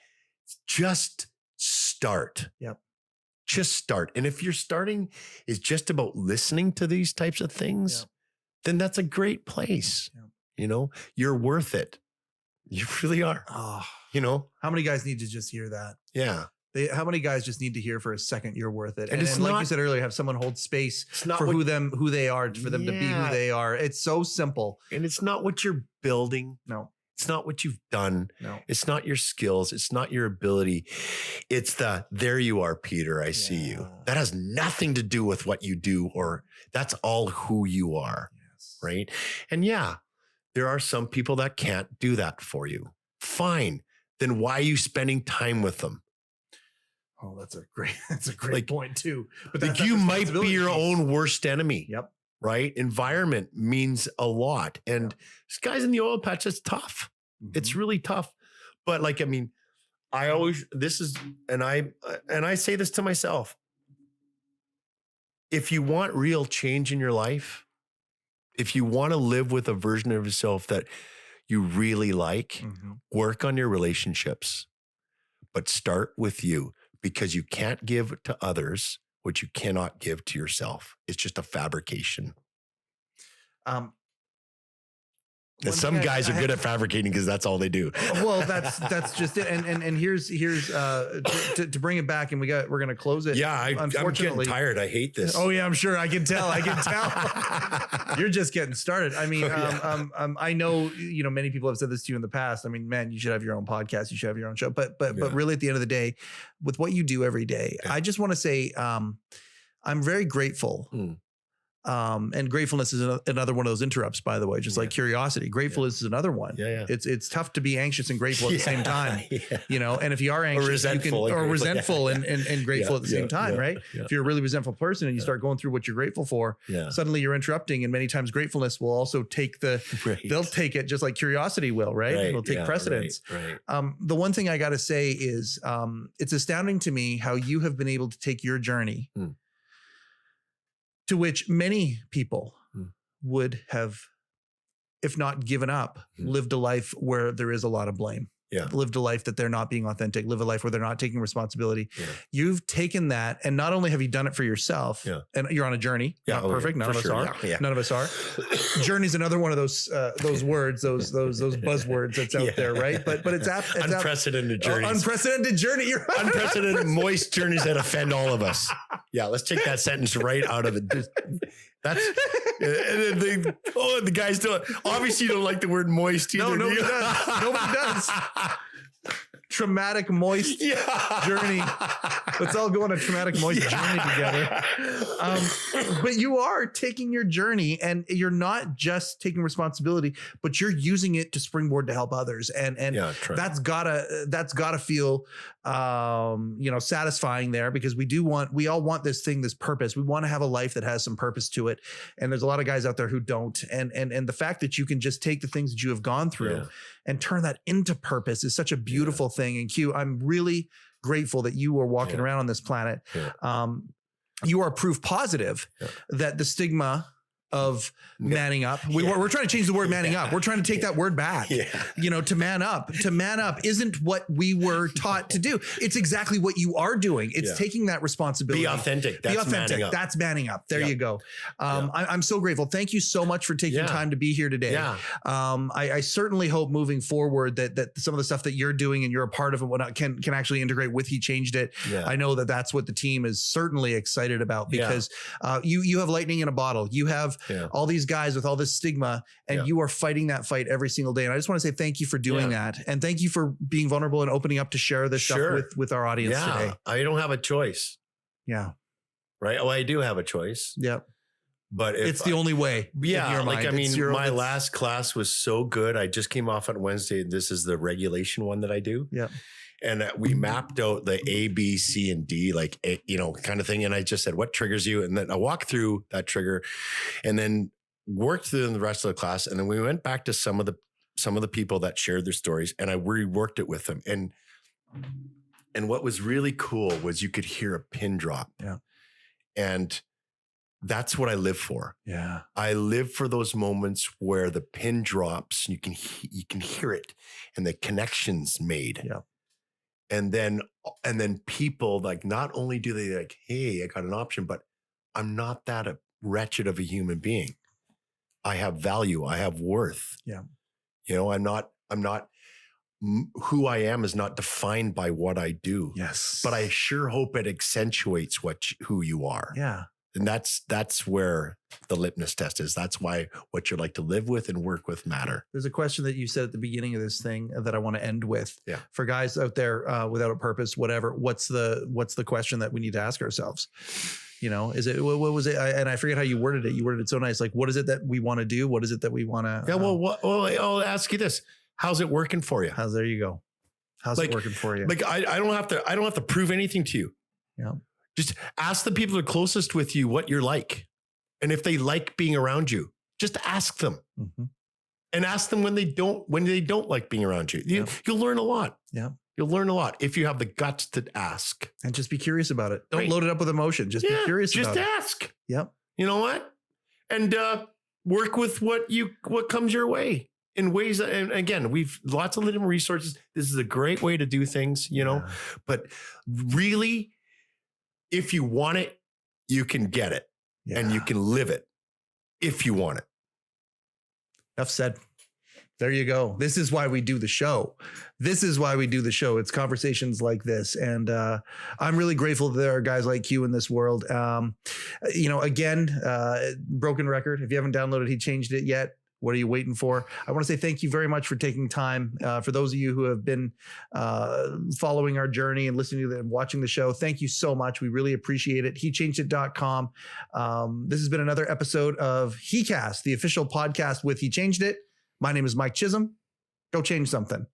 Speaker 2: Just start.
Speaker 1: Yep.
Speaker 2: Just start. And if your starting is just about listening to these types of things, then that's a great place. Yeah. You know, you're worth it. You really are.
Speaker 1: Oh,
Speaker 2: you know,
Speaker 1: how many guys need to just hear that?
Speaker 2: Yeah.
Speaker 1: How many guys just need to hear for a second, you're worth it.
Speaker 2: And
Speaker 1: like you said earlier, have someone hold space for who they are, for them to be who they are. It's so simple.
Speaker 2: And it's not what you're building.
Speaker 1: No.
Speaker 2: It's not what you've done.
Speaker 1: No.
Speaker 2: It's not your skills. It's not your ability. It's there you are, Peter. I see you. That has nothing to do with what you do, or that's all who you are.
Speaker 1: Yes.
Speaker 2: Right. And yeah, there are some people that can't do that for you. Fine. Then why are you spending time with them?
Speaker 1: Oh, that's a great point too. But
Speaker 2: like you might be your own worst enemy.
Speaker 1: Yep.
Speaker 2: Right. Environment means a lot. And this guy's in the oil patch, it's tough. Mm-hmm. It's really tough. But like, I mean, I say this to myself. If you want real change in your life, if you want to live with a version of yourself that you really like, work on your relationships, but start with you, because you can't give to others what you cannot give to yourself. It's just a fabrication. Some guys are good at fabricating because that's all they do.
Speaker 1: Well, that's just it. And here's to bring it back, and we're going to close it.
Speaker 2: Yeah, I'm getting tired. I hate this.
Speaker 1: Oh yeah, I'm sure. I can tell. You're just getting started. I mean, I know, many people have said this to you in the past. I mean, man, you should have your own podcast. You should have your own show. But really, at the end of the day, with what you do every day, I just want to say, I'm very grateful. And gratefulness is another one of those interrupts, by the way, just like curiosity. Gratefulness is another one. It's tough to be anxious and grateful at the same time, and if you are anxious, resentful and grateful at the same time, right? If you're a really resentful person and you start going through what you're grateful for, suddenly you're interrupting. And many times gratefulness will also take they'll take it just like curiosity will, right? It'll take precedence. The one thing I got to say is it's astounding to me how you have been able to take your journey to which many people would have, if not given up, lived a life where there is a lot of blame. Lived a life that they're not being authentic, live a life where they're not taking responsibility. You've taken that, and not only have you done it for yourself, and you're on a journey. Not perfect. None of us are. None of us are. Journey is another one of those words, those buzzwords that's out there, right? But it's
Speaker 2: unprecedented journey.
Speaker 1: Unprecedented journey. You're right.
Speaker 2: Unprecedented moist journeys that offend all of us. Yeah, let's take that sentence right out of it. That's the guys don't. Obviously, you don't like the word moist either.
Speaker 1: No, nobody does. Nobody does. Traumatic moist journey. Let's all go on a traumatic moist journey together. But you are taking your journey, and you're not just taking responsibility, but you're using it to springboard to help others. And that's gotta feel satisfying there, because we all want this purpose. We want to have a life that has some purpose to it. And there's a lot of guys out there who don't. And the fact that you can just take the things that you have gone through and turn that into purpose is such a beautiful thing. And Q, I'm really grateful that you are walking around on this planet. You are proof positive that the stigma of manning up. We're trying to change the word manning up. We're trying to take that word back, to man up. To man up isn't what we were taught to do. It's exactly what you are doing. It's taking that responsibility.
Speaker 2: Be authentic. That's manning up.
Speaker 1: That's manning up. There you go. I'm so grateful. Thank you so much for taking time to be here today. I certainly hope moving forward that some of the stuff that you're doing and you're a part of and whatnot can actually integrate with He Changed It. I know that's what the team is certainly excited about, because you have lightning in a bottle. You have all these guys with all this stigma, and you are fighting that fight every single day. And I just want to say thank you for doing that. And thank you for being vulnerable and opening up to share this stuff with our audience today.
Speaker 2: I don't have a choice. Right. Well, I do have a choice. But
Speaker 1: it's the only way.
Speaker 2: My last class was so good. I just came off on Wednesday. This is the regulation one that I do. And we mapped out the A, B, C, and D, kind of thing. And I just said, what triggers you? And then I walked through that trigger and then worked through the rest of the class. And then we went back to some of the people that shared their stories, and I reworked it with them. And what was really cool was you could hear a pin drop. And that's what I live for. I live for those moments where the pin drops, you can hear it and the connections made. And then people, like, not only do they like, hey, I got an option, but I'm not that wretched of a human being. I have value. I have worth. I'm not who I am is not defined by what I do. But I sure hope it accentuates who you are. And that's where the litmus test is. That's why what you're like to live with and work with matter.
Speaker 1: There's a question that you said at the beginning of this thing that I want to end with. Yeah. For guys out there without a purpose, whatever, what's the question that we need to ask ourselves? Is it, what was it? And I forget how you worded it. You worded it so nice. Like, what is it that we want to do? What is it that we want to?
Speaker 2: Yeah. Well, I'll ask you this. How's it working for you?
Speaker 1: There you go. How's it working for you?
Speaker 2: Like, I don't have to prove anything to you. Yeah. Just ask the people that are closest with you what you're like. And if they like being around you, just ask them. Mm-hmm. And ask them when they don't like being around you. You'll learn a lot. Yeah. You'll learn a lot if you have the guts to ask.
Speaker 1: And just be curious about it. Don't load it up with emotion. Just be curious about it.
Speaker 2: Just ask.
Speaker 1: Yep.
Speaker 2: You know what? And work with what comes your way in ways that, and again, we've lots of little resources. This is a great way to do things, but really, if you want it, you can get it and you can live it if you want it.
Speaker 1: Enough said. There you go. This is why we do the show. It's conversations like this. And I'm really grateful that there are guys like you in this world. Again, broken record. If you haven't downloaded He Changed It yet, what are you waiting for? I want to say thank you very much for taking time. For those of you who have been following our journey and listening to and watching the show, thank you so much. We really appreciate it. HeChangedIt.com. This has been another episode of heCast, the official podcast with He Changed It. My name is Mike Chisholm. Go change something.